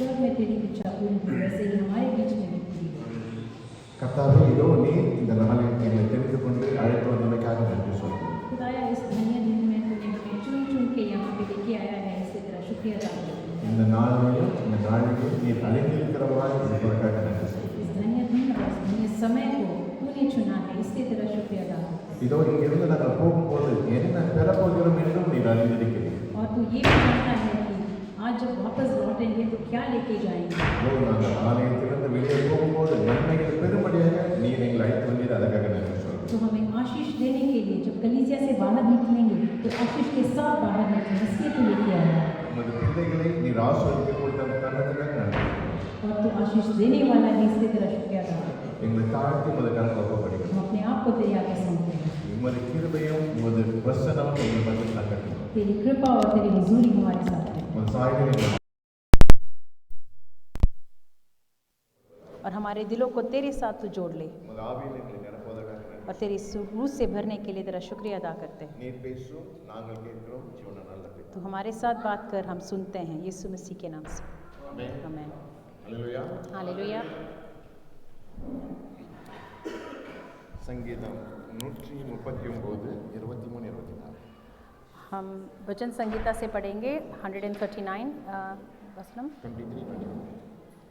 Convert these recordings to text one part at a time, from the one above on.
स्वर्ग में तेरी इच्छा पूरी हो, वैसे ही हमारे बीच में भी पूरी हो। கர்த்தாவே இதோ நீர் இந்த நாளில் என்னை தெரிந்து கொண்டு அழைத்து வந்தமைக்காக நன்றி சொல்கிறேன். खुदाया इस धन्य दिन में तूने हमें चुन चुन के यहाँ पे लेके आया है, इससे तेरा शुक्रिया अदा करते हैं। இந்த நாளிலும் இந்த நாளிலும் நீர் அழைத்திருக்கிறவராய் இருப்பதற்காக நன்றி சொல்கிறேன். इस धन्य दिन और इस धन्य समय को तूने चुना है, इससे तेरा शुक्रिया अदा करते हैं। இதோ இங்கிருந்து நாங்கள் போகும்போது என்ன பெறப்போகிறோம் என்றும் நீர் அறிந்திருக்கிறீர். और तू ये भी जानता है कि आज जब वापस लौटेंगे तो क्या लेके जाएंगे। இதோ நாங்கள் ஆலயத்திலிருந்து வெளியே போகும்போது நன்மைகள் பெரும்படியாக நீர் எங்களை அழைத்து வந்தீர், அதற்காக நன்றி சொல்கிறேன். तो हमें आशीष देने के लिए जब कलीसिया से बाहर निकलेंगे तो आशीष के साथ बाहर निकलेंगे, इसलिए तू लेके आया है। உமது பிள்ளைகளை நீர் ஆசீர்வதிக்க கொடுத்த காரணத்துக்காக நன்றி. और तू आशीष देने वाला है, इसलिए तेरा शुक्रिया अदा करते हैं। எங்களை தாழ்த்தி உமது கரத்தில் ஒப்புக்கொடுக்கிறோம். हम अपने आप को तेरे आगे सौंपते हैं। உமது கிருபையும் உமது பிரசன்னமும் எங்கள் மத்தியில் தங்கட்டும். तेरी कृपा और तेरी हुजूरी हमारे साथ है। உமது சாயலில் और हमारे दिलों को तेरे साथ तू जोड़ ले உமது ஆவியில் எங்களை நிரப்புவதற்காக நன்றி. और तेरी रूह से भरने के लिए तेरा शुक्रिया अदा करते हैं। நீர் பேசும், நாங்கள் கேட்கிறோம். ஜீவன நல்ல பிதா. तो हमारे साथ बात कर, हम सुनते हैं यीशु मसीह के नाम से, ஆமென். आमीन। ஹல்லேலூயா. हालेलुया। சங்கீதம் 139 23 24. हम वचन संगीता से पढ़ेंगे 139 वचन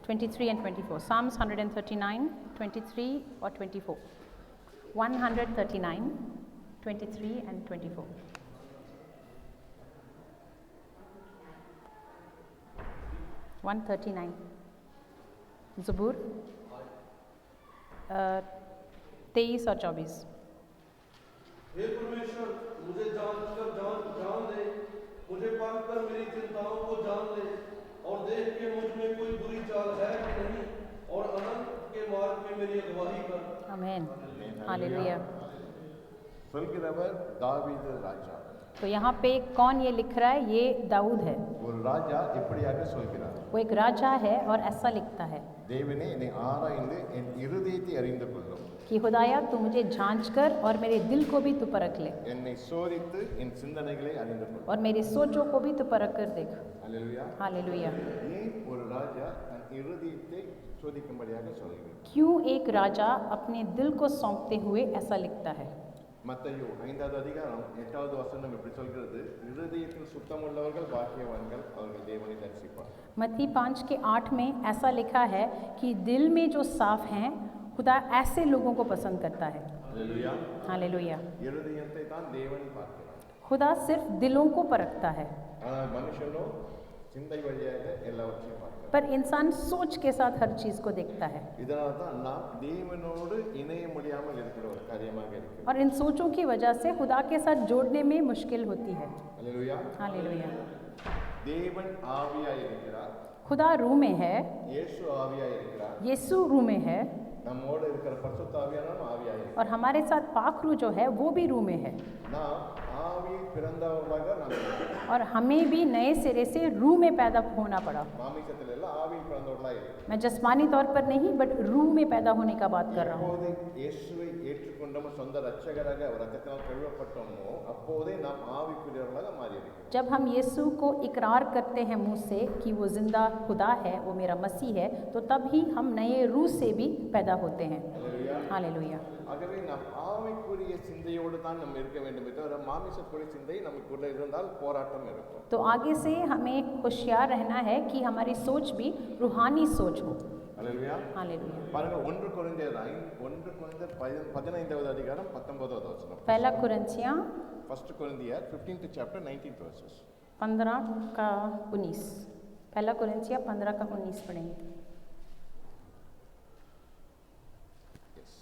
23 and 24। Psalms 139, 23 और 24। 139, 23 and 24। ज़बूर 23 और 24। हे परमेश्वर, मुझे जान ले, मुझे पाक कर मेरी चिंताओं को जान ले और देख के मुझ में कोई बुरी चाल है कि नहीं, और अनंत के मार्ग में मेरी अगुवाई कर। आमीन। हालेलुया। சொல்கிறவர் தாவீது ராஜா. तो यहाँ पे कौन ये लिख रहा है? ये दाऊद है। ஒரு ராஜா இப்படியாக சொல்கிறார். वो एक राजा है और ऐसा लिखता है தேவனே என்னை ஆராய்ந்து என் இருதயத்தை அறிந்து கொள்ளும். कि खुदाया तू मुझे जांच कर और मेरे दिल को भी तू परख ले என்னை சோதித்து என் சிந்தனைகளை அறிந்து கொள்ளும். और मेरे सोचों को भी तू परख कर देख। அல்லேலூயா. हालेलुया। ஏன் ஒரு ராஜா தன் இருதயத்தை சோதிக்கும்படியாக சொல்கிறார்? क्यों एक राजा अपने दिल को सौंपते हुए ऐसा लिखता है? மத்தேயு 5வது அதிகாரம் 8வது வசனம் இப்படி சொல்கிறது, இருதயத்தில் சுத்தமுள்ளவர்கள் பாக்கியவான்கள், அவர்கள் தேவனை தரிசிப்பார். मत्ती 5 के 8 में ऐसा लिखा है कि दिल में जो साफ हैं खुदा ऐसे लोगों को पसंद करता है। அல்லேலூயா. हालेलुया। இருதயத்தை தான் தேவன் பார்க்கிறார். खुदा सिर्फ दिलों को परखता है, ஆனால் மனுஷனோ சிந்தை வழியாக எல்லாவற்றையும் பார்க்கிறார். पर इंसान सोच के साथ हर चीज़ को देखता है இதனால தான் நாம் தேவனோடு இணைய முடியாமல் இருக்கிற ஒரு காரியமாக இருக்கிறது. और इन सोचों की वजह से खुदा के साथ जोड़ने में मुश्किल होती है। அல்லேலூயா. हालेलुया। தேவன் ஆவியாய் இருக்கிறார். खुदा रूह में है, இயேசு ஆவியாய் இருக்கிறார். यीशु रूह में है நம்மோடு இருக்கிற பரிசுத்த ஆவியானவரும் ஆவியாய் இருக்கிறார். और हमारे साथ पाक रूह जो है वो भी रूह में है நாம் ஆவி பிறந்தவர்களாக நாம் இருக்கிறோம். और हमें भी नए सिरे से रूह में पैदा होना पड़ा। மாமிசத்தில் எல்லாம் ஆவி பிறந்தவர்களாக இருக்கிறோம். मैं जिस्मानी तौर पर नहीं बट रूह में पैदा होने का बात कर रहा हूँ। எப்போது இயேசுவை ஏற்றுக்கொண்டோமோ, சொந்த ரட்சகராக அவர் ரத்தத்தினால் கழுவப்பட்டோமோ, அப்போதே நாம் ஆவிக்குரியவர்களாக மாறி இருக்கிறோம். जब हम यीशु को इकरार करते हैं मुंह से कि वो जिंदा खुदा है, वो मेरा मसीह है, तो तब ही हम नए रूह से भी पैदा होते हैं। அல்லேலூயா. हालेलुया। ஆகவே நாம் ஆவிக்குரிய சிந்தையோடு தான் நம்ம இருக்க வேண்டுமே தவிர மாமிசக்குரிய சிந்தை நமக்குள்ள இருந்தால் போராட்டம் இருக்கும். तो आगे से हमें होशियार रहना है कि हमारी सोच भी रूहानी सोच हो। அல்லேலூயா. हालेलुया। பாருங்க 1 கொரிந்தியர் 15வது அதிகாரம் 19வது வசனம். पहला कुरिन्थियाँ 1 கொரிந்தியர் 15th chapter 19th verses. 15 का 19। पहला कुरिन्थियाँ 15 का 19 पढ़ेंगे। Yes.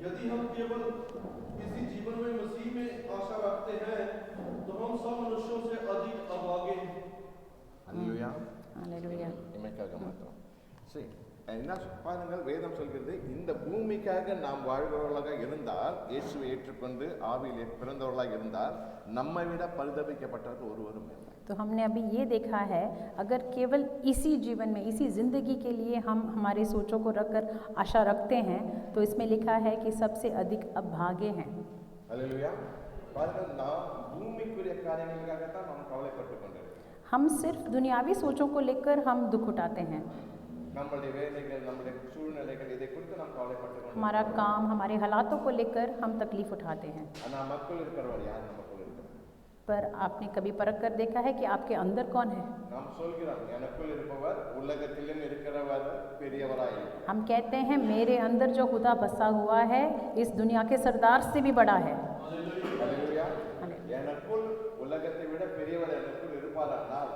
यदि हम केवल इसी जीवन में मसीह में आशा रखते हैं तो हम सब मनुष्यों से अधिक अभागे हैं। அல்லேலூயா. हालेलुया। இமைக்காக மாத்திரம். சரி, என்ன பாருங்கள், வேதம் சொல்கிறது, இந்த பூமிக்காக நாம் வாழ்கிறவர்களாக இருந்தால், இயேசுவை ஏற்றுக்கொண்டு ஆவியில் பிறந்தவர்களாக இருந்தால், நம்மை விட பரிதபிக்கப்பட்டவர் ஒருவரும் இல்லை. तो हमने अभी ये देखा है, अगर केवल इसी जीवन में, इसी ज़िंदगी के लिए हम हमारी सोचों को रखकर आशा रखते हैं, तो इसमें लिखा है कि सबसे अधिक अभागे हैं। அல்லேலூயா. பாருங்கள், நாம் பூமிக்குரிய காரியங்களுக்காகத்தான் நாம் கவலைப்பட்டு கொண்டிருக்கிறோம். हम सिर्फ दुनियावी सोचों को लेकर हम दुख उठाते हैं। நம்மளுடைய வேலைகள் நம்முடைய சூழ்நிலைகள் இதை குறித்து நாம் கவலைப்பட்டு हमारा काम, हमारे हालातों को लेकर हम तकलीफ उठाते हैं। நமக்குள் இருக்கிறவர் யார்? நமக்குள் இருக்கிறவர். पर आपने कभी परख कर देखा है कि आपके अंदर कौन है? நாம் சொல்கிறோம் எனக்குள் இருப்பவர் உலகத்திலும் இருக்கிறவர் பெரியவராய் இருக்கிறார். हम कहते हैं मेरे अंदर जो खुदा बसा हुआ है इस दुनिया के सरदार से भी बड़ा है। ஹல்லேலூயா. எனக்குள் உலகத்தை விட பெரியவர் எனக்குள் இருப்பாரானால்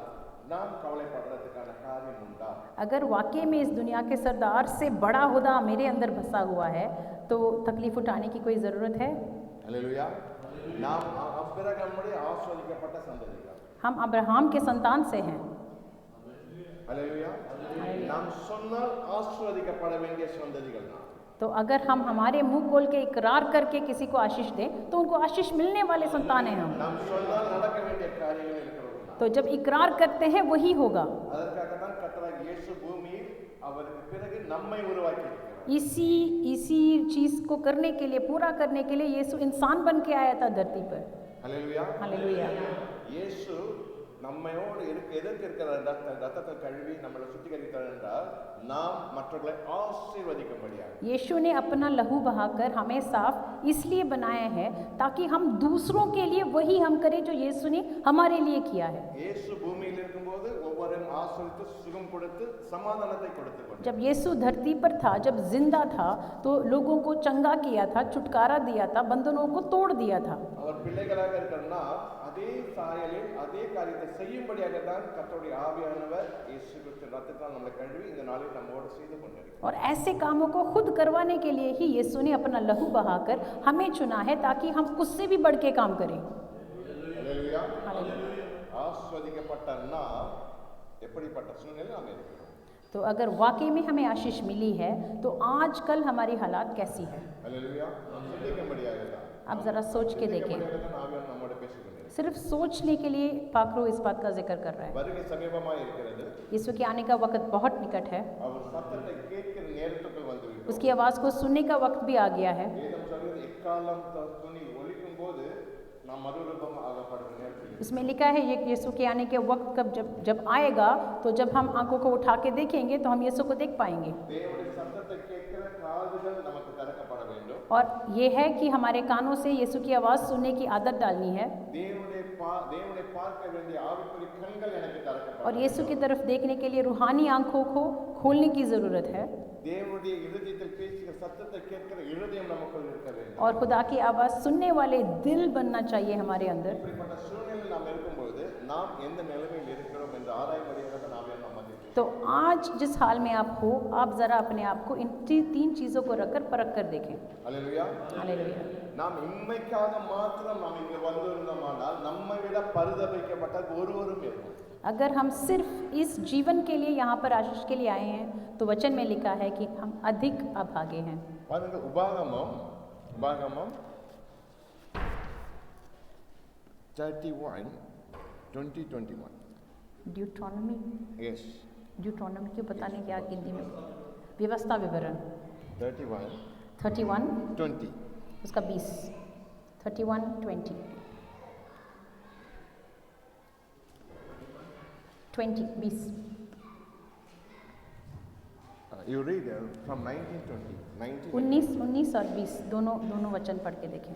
நாம் கவலைப்படுறதுக்கான காரியம் உண்டா? अगर वाकई में इस दुनिया के सरदार से बड़ा खुदा मेरे अंदर बसा हुआ है तो तकलीफ उठाने की कोई ज़रूरत है? ஹல்லேலூயா. நாம் அபிரகாமுடைய ஆசீர்வதிக்கப்பட்ட சந்ததிகள். हम अब्राहम के संतान से हैं। ஹல்லேலூயா. நாம் சொன்னால் ஆசீர்வதிக்கப்பட வேண்டிய சந்ததிகள் நாம். तो अगर हम हमारे मुंह खोल के इकरार करके किसी को आशीष दें तो उनको आशीष मिलने वाले संतान हैं हम। நாம் சொன்னால் நடக்க வேண்டிய காரியங்கள் இருக்கிறது. तो जब इकरार करते हैं वही होगा। அதற்காக தான் கர்த்தராகிய இயேசு பூமியில் அவருக்கு பிறகு நம்மை உருவாக்கி இருக்கிறார். इसी चीज़ को करने के लिए, पूरा करने के लिए यीशु इंसान बन के आया था धरती पर। ஹல்லேலூயா. हालेलुया। இயேசு நம்மையோடு எதற்கு இருக்கிற ரத்தத்தை கழுவி நம்மளை சுத்திகரித்தார் என்றால் நாம் மற்றவர்களை ஆசீர்வதிக்கும்படியாக. यीशु ने अपना लहू बहाकर हमें साफ इसलिए बनाया है ताकि हम दूसरों के लिए वही हम करें जो यीशु ने हमारे लिए किया है। இயேசு பூமியில் இருக்கும்போது ஒவ்வொருவரும் ஆசீர்வதித்து சுகம் கொடுத்து சமாதானத்தை கொடுத்து கொண்டார். जब यीशु धरती पर था, जब जिंदा था तो लोगों को चंगा किया था, छुटकारा दिया था, बंधनों को तोड़ दिया था। அவர் பிள்ளைகளாக இருக்கிறனா அதே சாயலில் அதே காரியத்தை செய்யும்படியாக தான் கர்த்தருடைய ஆவியானவர் இயேசு கிறிஸ்து ரத்தத்தால் நம்மை கழுவி இந்த நாளில் நம்மோடு செய்து கொண்டிருக்கிறார். और ऐसे कामों को खुद करवाने के लिए ही यीशु ने अपना लहू बहाकर हमें चुना है ताकि हम उससे भी बढ़ के काम करें। ஹல்லேலூயா. ஆசீர்வதிக்கப்பட்ட நாம் எப்படிப்பட்ட சூழ்நிலையில் நாம் இருக்கிறோம்? तो अगर वाकई में हमें आशीष मिली है तो आजकल हमारी हालात कैसी है? ஹல்லேலூயா. சிந்திக்கும்படியாக தான். आप ज़रा सोच के देखें। சிந்திக்கும்படியாக தான் ஆவியானவர் நம்மோடு பேசிக்கொண்டிருக்கிறார். सिर्फ सोचने के लिए पाखरो इस बात का जिक्र कर रहा है। வருகை சமீபமாக இருக்கிறது. यीशु के आने का वक्त बहुत निकट है। அவர் சத்தத்தை கேட்கிற நேரத்துக்குள் வந்துவிட்டோம். उसकी आवाज़ को सुनने का वक्त भी आ गया है। வேதம் சொல்கிறது எக்காலம் துணி ஒலிக்கும் போது நாம் மறுரூபம் ஆகப்படுகிற நேரத்தில் उसमें लिखा है ये यीशु के आने के वक्त कब जब आएगा तो जब हम आंखों को उठा के देखेंगे तो हम यीशु को देख पाएंगे। தேவனுடைய சத்தத்தை கேட்கிற காதுகள் நமக்கு திறக்கப்பட வேண்டும். और ये है कि हमारे कानों से यीशु की आवाज़ सुनने की आदत डालनी है தேவனை பார்க்க வேண்டிய ஆவிக்குரிய கண்கள் எனக்கு திறக்கப்பட और यीशु की तरफ देखने के लिए रूहानी आंखों को खोलने की ज़रूरत है। தேவனுடைய இருதயத்தில் பேசுகிற சத்தத்தை கேட்கிற இருதயம் நமக்குள் இருக்க வேண்டும். और खुदा की आवाज़ सुनने वाले दिल बनना चाहिए हमारे अंदर। இப்படிப்பட்ட சூழ்நிலையில் நாம் இருக்கும்போது நாம் எந்த நிலைமையில் இருக்கிறோம் என்று ஆராய்ம்படியாக தான் ஆவியானவர் நம்மை तो आज जिस हाल में आप हो, आप ज़रा अपने आप को इन तीन चीज़ों को रखकर परख कर देखें। ஹல்லேலூயா. हालेलुया। நாம் இன்மைக்காக மாத்திரம் நாம் இங்கு வந்திருந்தோமானால் நம்மை விட பரிதபிக்கப்பட்ட ஒருவரும் இல்லை. अगर हम सिर्फ इस जीवन के लिए यहाँ पर आशीष के लिए आए हैं तो वचन में लिखा है कि हम अधिक अभागे हैं। பாருங்க உபாகமம் 31:20-21. ड्यूट्रोनमी Yes. ड्यूट्रोनमी क्यों पता नहीं क्या हिंदी में व्यवस्था विवरण 31:20. उसका 20 31:20 20 You read from 19:20. 19 और 20 दोनों वचन पढ़ के देखें।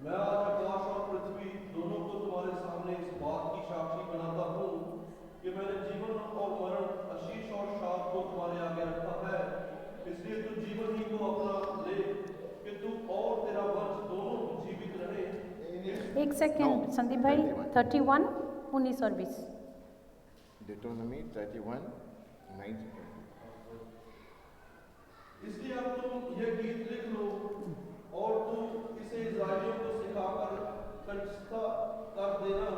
मैं आज आकाश और पृथ्वी दोनों को तुम्हारे सामने इस बात की साक्षी बनाता हूँ कि मैंने जीवन और मरण, आशीष और शाप को तुम्हारे आगे रखा है। इसलिए तू जीवन ही को अपना ले कि तू और तेरा वंश दोनों जीवित रहे। एक सेकेंड संदीप भाई 31 19 और 20 Deuteronomy 31:19-20. इसलिए अब तुम यह गीत लिख लो और तू इसे इस्राएलियों को सिखाकर कंठस्थ कर देना,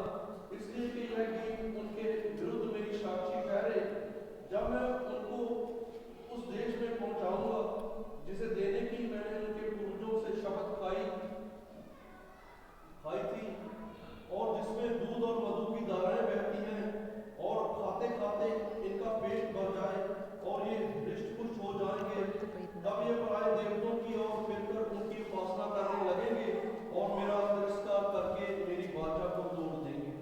इसलिए कि यह गीत उनके विरुद्ध मेरी साक्षी ठहरे जब मैं उनको उस देश में पहुंचाऊंगा जिसे देने की मैंने उनके पूर्वजों से शपथ खाई थी और जिसमें दूध और मधु की धाराएं बहती हैं और खाते खाते इनका पेट भर जाए और ये हृष्ट-पुष्ट हो जाएंगे। तब ये पराये देवताओं की ओर फिरकर उनकी उपासना करने लगेंगे और मेरा तिरस्कार करके मेरी वाचा को तोड़ देंगे।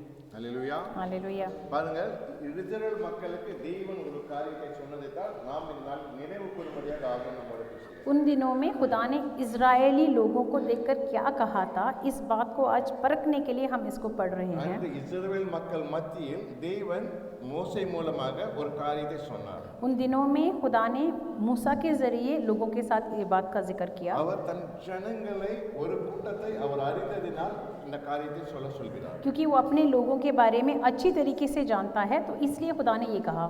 हालेलुया। பாருங்கள், இஸ்ரவேல் மக்களுக்கு தேவன் ஒரு காரியத்தை சொன்னதை தான் நாம் இந்நாள் நினைவு கூறும்படியாக ஆவியானவர் நம்மோடு பேசுகிறார். उन दिनों में खुदा ने इजरायली लोगों को देखकर क्या कहा था, इस बात को आज परखने के लिए हम इसको पढ़ रहे हैं। அந்த இஸ்ரவேல் மக்கள் மத்தியில் தேவன் மோசே மூலமாக ஒரு காரியத்தை சொன்னார். उन दिनों में खुदा ने मूसा के जरिए लोगों के साथ ये बात का जिक्र किया। அவர் தன் ஜனங்களை ஒரு கூட்டத்தை அவர் அறிந்ததினால் இந்த காரியத்தை சொல்கிறார். क्योंकि वो अपने लोगों के बारे में अच्छी तरीके से जानता है, तो इसलिए खुदा ने ये कहा।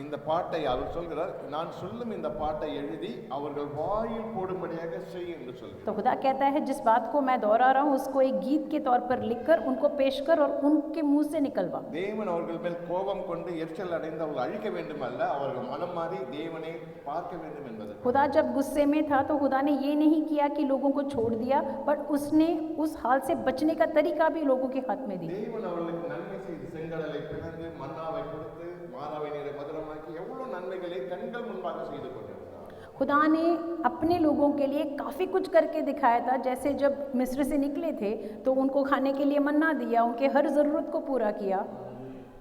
இந்த பாட்டை அவர் சொல்கிறார், நான் சொல்லும் இந்த பாட்டை எழுதி அவர்கள் வாயில் போடும்படியாக செய் என்று சொல்கிறார். तो खुदा कहता है जिस बात को मैं दोहरा रहा हूँ उसको एक गीत के तौर पर लिखकर उनको पेश कर और उनके मुंह से निकलवा। தேவன் அவர்கள் மேல் கோபம் கொண்டு எரிச்சல் அடைந்து அவர்கள் அழிக்க வேண்டுமல்ல, அவர்கள் மனம் மாறி தேவனை பார்க்க வேண்டும் என்பது. खुदा जब गुस्से में था तो खुदा ने ये नहीं किया कि लोगों को छोड़ दिया, बट उसने उस हाल से बचने का तरीका भी लोगों के हाथ में दी। தேவன் அவர்களுக்கு நன்மை செய்து செங்கடலை பிளந்து மன்னாவை கொடுத்து மானாவை நீரை மதுரமாக்கி எவ்வளவு நன்மைகளை கண்கள் முன்பாக செய்து கொண்டிருந்தார். खुदा ने अपने लोगों के लिए काफ़ी कुछ करके दिखाया था। जैसे जब मिस्र से निकले थे तो उनको खाने के लिए मन्ना दिया, उनके हर ज़रूरत को पूरा किया।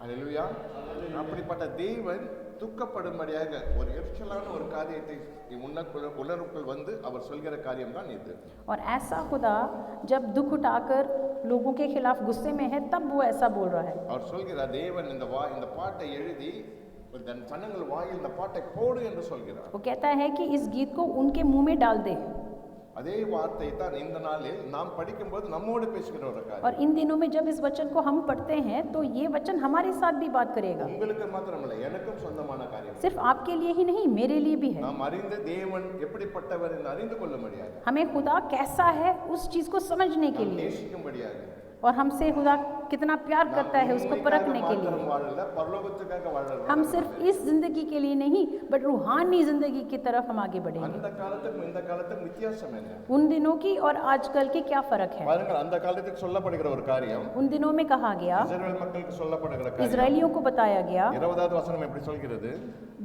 அல்லேலூயா. அப்படிப்பட்ட தேவன் துக்கப்படும்படியாக ஒரு எரிச்சலான ஒரு காரியத்தை உணர்வுக்குள் வந்து அவர் சொல்கிற காரியம் தான் இது. और ऐसा खुदा जब दुख उठाकर लोगों के खिलाफ गुस्से में है तब वो ऐसा बोल रहा है। அவர் சொல்கிறார், தேவன் இந்த பாட்டை எழுதி தன் ஜனங்கள் வாயில் இந்த பாட்டை போடு என்று சொல்கிறார். वो कहता है कि इस गीत को उनके मुंह में डाल दे। அதே வார்த்தை தான் இந்த நாளில் நாம் படிக்கும்போது நம்மோடு பேசுகிற ஒரு காரியம். और इन दिनों में जब इस वचन को हम पढ़ते हैं तो ये वचन हमारे साथ भी बात करेगा। உங்களுக்கு மாத்திரமல்ல, எனக்கும் சொந்தமான காரியம். सिर्फ आपके लिए ही नहीं, मेरे लिए भी है। நாம் அறிந்த தேவன் எப்படிப்பட்டவர் என்று அறிந்து கொள்ளும்படியாக, हमें खुदा कैसा है उस चीज को समझने के लिए நேசிக்கும்படியாக, और हमसे खुदा कितना प्यार करता है उसको परखने के लिए। வாழல, பரலோகத்துக்காக வாழறோம். हम सिर्फ इस जिंदगी के लिए नहीं बट रूहानी जिंदगी की तरफ हम आगे बढ़ेंगे। அந்த காலத்துக்கும் இந்த காலத்துக்கும் வித்தியாசம் என்ன? उन दिनों की और आजकल की क्या फर्क है? பாருங்கள், அந்த காலத்துக்கு சொல்லப்படுகிற ஒரு காரியம், उन दिनों में कहा गया, இஸ்ரவேல் மக்களுக்கு சொல்லப்படுகிற காரியம், इजरायलियों को बताया गया। 20வது வசனம் எப்படி சொல்கிறது?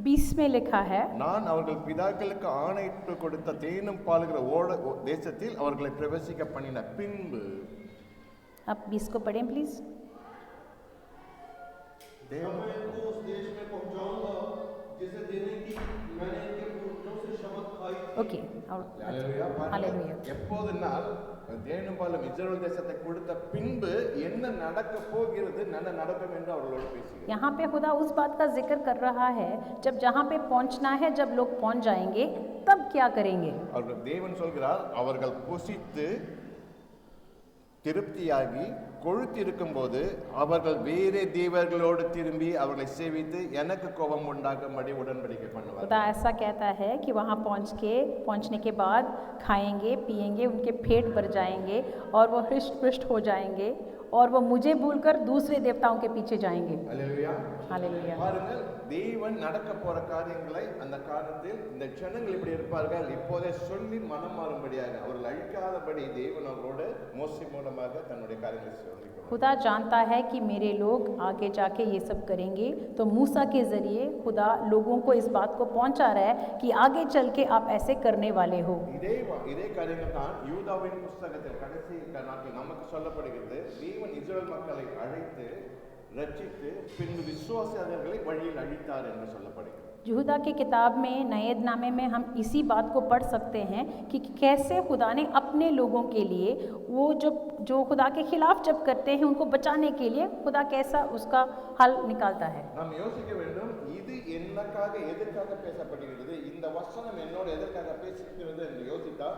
20 में लिखा है, நான் அவர்கள் பிதாக்களுக்கு ஆணையிட்டு கொடுத்த தேனும் பாலுகிற தேசத்தில் அவர்களை பிரவேசிக்க பண்ணின பின்பு. आप 20 को पढ़ें प्लीज। मैं इनको उस देश में पहुंचाऊंगा जिसे देने की मैंने इनके पूर्वजों से शपथ खाई थी। ओके, और அல்லேலூயா. हालेलुया। எப்போதுனால் தேனும் பாலும் இஸ்ரவேல் தேசத்தை கொடுத்த பின்பு என்ன நடக்க போகிறது, என்ன நடக்கும் என்று அவர்களோடு பேசுகிறார். यहाँ पे खुदा उस बात का जिक्र कर रहा है जब जहाँ पे पहुँचना है, जब लोग पहुँच जाएंगे तब क्या करेंगे। அவர்கள் தேவன் சொல்கிறார், அவர்கள் புசித்து திருப்தியாகி கொழுத்திருக்கும் போது அவர்கள் வேறே தேவர்களோடு திரும்பி அவர்களை சேவித்து எனக்கு கோபம் உண்டாகும்படி உடன்படிக்கை பண்ணுவார். खुदा ऐसा कहता है कि वहाँ पहुँचने के बाद खाएंगे पिएंगे, उनके पेट भर जाएंगे और वो हृष्ट पुष्ट हो जाएंगे और वो मुझे भूलकर दूसरे देवताओं के पीछे जाएंगे। அல்லேலூயா. हालेलुया। பாருங்கள், தேவன் நடக்க போற காரியங்களை அந்த காலத்தில் இந்த ஜனங்கள் இப்படி இருப்பார்கள் இப்போதே சொல்லி மனம் மாறும்படியாக அவர்கள் அழிக்காதபடி தேவன் அவரோடு மோசே மூலமாக தன்னுடைய காரியங்களை சொல்லி खुदा जानता है कि मेरे लोग आगे जाके ये सब करेंगे, तो मूसा के ज़रिए खुदा लोगों को इस बात को पहुंचा रहा है कि आगे चल के आप ऐसे करने वाले हो। இதே காரியங்கள் தான் யூதாவின் புத்தகத்தில் கடைசி நாட்கள் நமக்கு சொல்லப்படுகிறது. தேவன் இஸ்ரவேல் மக்களை அழைத்து ரட்சித்து பின்பு விசுவாசியாளர்களை வழியில் அழித்தார் என்று சொல்லப்படுகிறது. यहूदा की किताब में नएदनामे में हम इसी बात को पढ़ सकते हैं कि कैसे खुदा ने अपने लोगों के लिए वो जो खुदा के खिलाफ जब करते हैं उनको बचाने के लिए खुदा कैसा उसका हल निकालता है। நாம் யோசிக்க வேண்டும், இது என்னக்காக எதற்காக பேசப்படுகிறது, இந்த வசனம் என்னோட எதற்காக பேசுகிறது என்று யோசித்தால்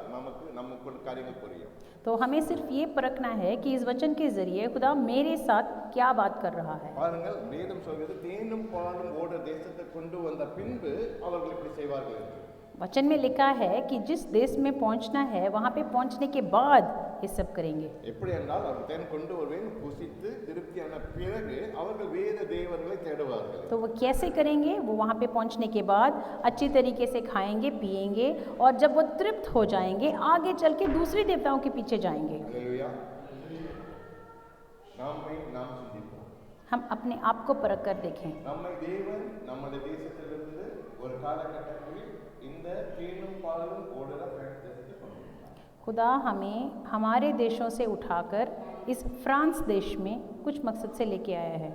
நமக்கு காரியங்கள் புரியும். तो हमें सिर्फ ये परखना है कि इस वचन के जरिए खुदा मेरे साथ क्या बात कर रहा है। பாருங்கள், வேதம் சொல்கிறது தேனும் பாலும் ஓடுற தேசத்தை கொண்டு வந்த பின்பு அவர்கள் இப்படி செய்வார்கள் என்று. वचन में लिखा है कि जिस देश में पहुंचना है वहाँ पे पहुंचने के बाद ये सब करेंगे। எப்படி என்றால் அவர் தேன் கொண்டு வருவேன் புசித்து திருப்தியான பிறகு அவர்கள் வேத தேவர்களை தேடுவார்கள். तो वो कैसे करेंगे? वो वहाँ पे पहुँचने के बाद अच्छी तरीके से खाएंगे पिएंगे और जब वो तृप्त हो जाएंगे आगे चल के दूसरे देवताओं के पीछे जाएंगे। அல்லேலூயா. நாம் சிந்திப்போம். हम अपने आप को परख कर देखें। நம்மை தேவன் நம்முடைய தேசத்திலிருந்து ஒரு காலகட்டத்தில் இந்த தேனும் பாலும் ஓடுற தேசத்தை கொண்டு வந்தார். खुदा हमें हमारे देशों से उठाकर इस फ्रांस देश में कुछ मकसद से लेके आया है।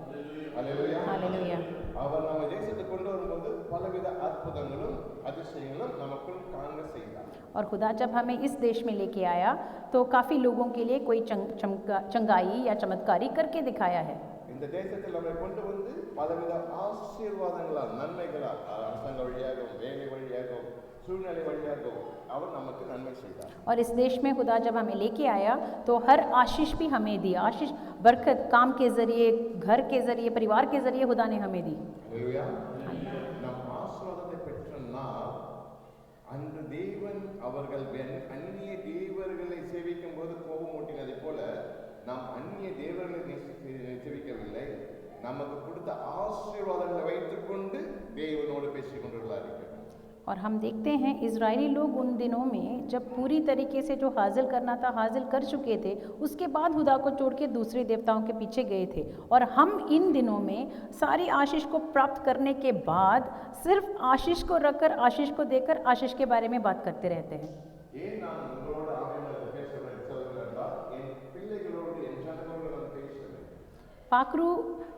அல்லேலூயா. हालेलुया। அவர் நம்ம தேசத்துக்கு கொண்டு வரும்போது பலவித அற்புதங்களும் அதிசயங்களும் நமக்குள் காண செய்தார். और खुदा जब हमें इस देश में लेके आया तो काफ़ी लोगों के लिए कोई चंगाई या चमत्कारी करके दिखाया है। இந்த தேசத்தில் நம்மை கொண்டு வந்து பலவித ஆசீர்வாதங்களால் நன்மைகளால் அரசாங்க வழியாகவும் வேலை வழியாகவும் சூழ்நிலை வழியாகவும் அவர் நமக்கு நன்மை செய்தார். और इस देश में खुदा जब हमें लेके आया तो हर आशीष भी हमें दी। आशीष बरकत काम के ज़रिए, घर के ज़रिए, परिवार के ज़रिए खुदा ने हमें दी। அல்லேலூயா. நம் ஆசீர்வாதத்தை பெற்ற நாள் அன்று தேவன் அவர்கள் அந்நிய தேவர்களை சேவிக்கும் போது கோபம் ஊட்டினதை போல நாம் அந்நிய தேவர்களை சேவிக்கவில்லை, நமக்கு கொடுத்த ஆசீர்வாதங்களை வைத்துக்கொண்டு தேவனோடு பேசிக் கொண்டிருக்கிறார்கள். और हम देखते हैं इजरायली लोग उन दिनों में जब पूरी तरीके से जो हासिल करना था हासिल कर चुके थे, उसके बाद खुदा को छोड़ के दूसरे देवताओं के पीछे गए थे। और हम इन दिनों में सारी आशीष को प्राप्त करने के बाद सिर्फ आशीष को रखकर, आशीष को देकर, आशीष के बारे में बात करते रहते हैं। ஏன் நான் உங்களோட ஆவியானவர் பேசுகிறேன் சொல்லுகிறேன், என் பிள்ளைகளோடு என் ஜனங்களோடு நான் பேசுகிறேன். पाखरू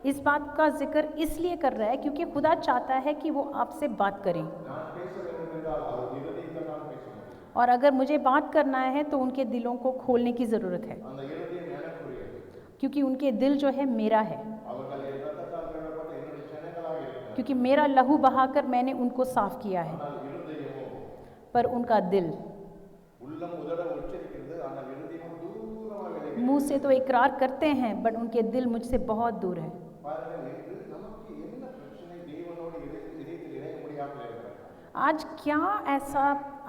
इस बात का जिक्र इसलिए कर रहा है क्योंकि खुदा चाहता है कि वो आपसे बात करें। நான் பேச வேண்டும் என்றால் அவர் இருதயத்தை நான் பேச முடியும். और अगर मुझे बात करना है तो उनके दिलों को खोलने की ज़रूरत है, அந்த இருதயம் எனக்குரியது. क्योंकि उनके दिल जो है मेरा है, அவர்கள் என் ரத்தத்தால் கழுவப்பட்ட என்னுடைய ஜனங்களாக இருக்கிறார். क्योंकि मेरा लहू बहाकर मैंने उनको साफ किया है। ஆனால் இருதயமோ पर उनका दिल, உள்ளம் உதட உச்சரிக்கிறது, ஆனால் இருதயம் தூரமாக விலகி. मुंह से तो इकरार करते हैं बट उनके दिल मुझसे बहुत दूर है। பாருங்கள், இன்று நமக்கு என்ன பிரச்சனை தேவனோடு இதயத்தில் இணைய முடியாமல் இருக்கிறது. आज क्या ऐसा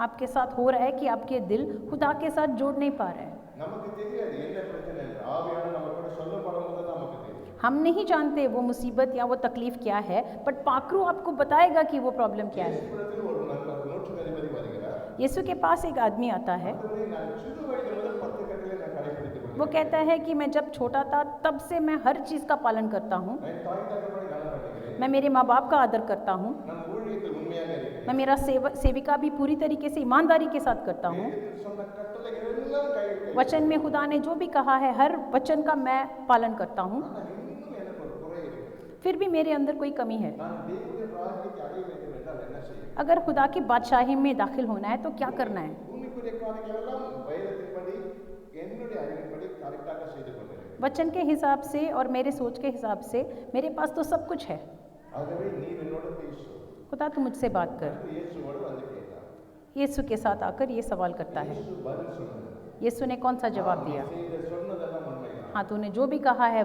आपके साथ हो रहा है कि आपके दिल खुदा के साथ जोड़ नहीं पा रहे हैं? நமக்கு தெரியாது என்ன பிரச்சனை என்று. ஆவியானவர் நம்ம கூட சொல்லப்படும் போது தான் நமக்கு தெரியும். हम नहीं जानते वो मुसीबत या वो तकलीफ क्या है, बट पाखरू आपको बताएगा कि वो प्रॉब्लम क्या है। இயேசுவிடத்தில் ஒரு நண்பர் நூற்றுக்கதிபதி வருகிறார். यीशु के पास एक आदमी आता है, ஆண்டவரே, நான் சிறு வயது முதல் 10 கட்டளை நான் கடைபிடித்துக் वो கொண்டிருக்கிறேன். कहता है कि मैं जब छोटा था तब से मैं हर चीज़ का पालन करता हूँ, நான் தாய் தகப்பனை கனம் பண்ணுகிறேன். मैं मेरे माँ बाप का आदर करता हूँ, நான் ஊழியத்தில் उन्மையாக இருக்கிறேன். मैं मेरा सेविका भी पूरी तरीके से ईमानदारी के साथ करता हूँ। வேதத்தில் சொன்ன கட்டளைகள் எல்லாம் கையில் वचन में खुदा ने जो भी कहा है हर वचन का मैं पालन करता हूँ, ஆனால் இன்னும் எனக்கு ஒரு குறை இருக்கிறது. फिर भी मेरे अंदर कोई कमी है। நான் தேவனுடைய ராஜ்யத்தை அடைய வேண்டும் என்றால் என்ன செய்ய? अगर खुदा की बादशाही में दाखिल होना है तो क्या करना है? பூமிக்குரிய காரியங்கள் எல்லாம் வேதத்தின்படி என்னுடைய அறிவின்படி கரெக்டாக செய்து கொண்டிருக்கிறேன். वचन के हिसाब से और मेरे सोच के हिसाब से मेरे पास तो सब कुछ है। ஆகவே நீ என்னோட பேசு. खुदा तू मुझसे बात कर। இயேசுவோடு வந்து கேட்டார். यीशु के साथ आकर ये सवाल करता है। இயேசு பதில் சொன்னார். यीशु ने कौन सा जवाब दिया? செய்த சொன்னதெல்லாம் உண்மைதான். हाँ, तूने जो भी कहा है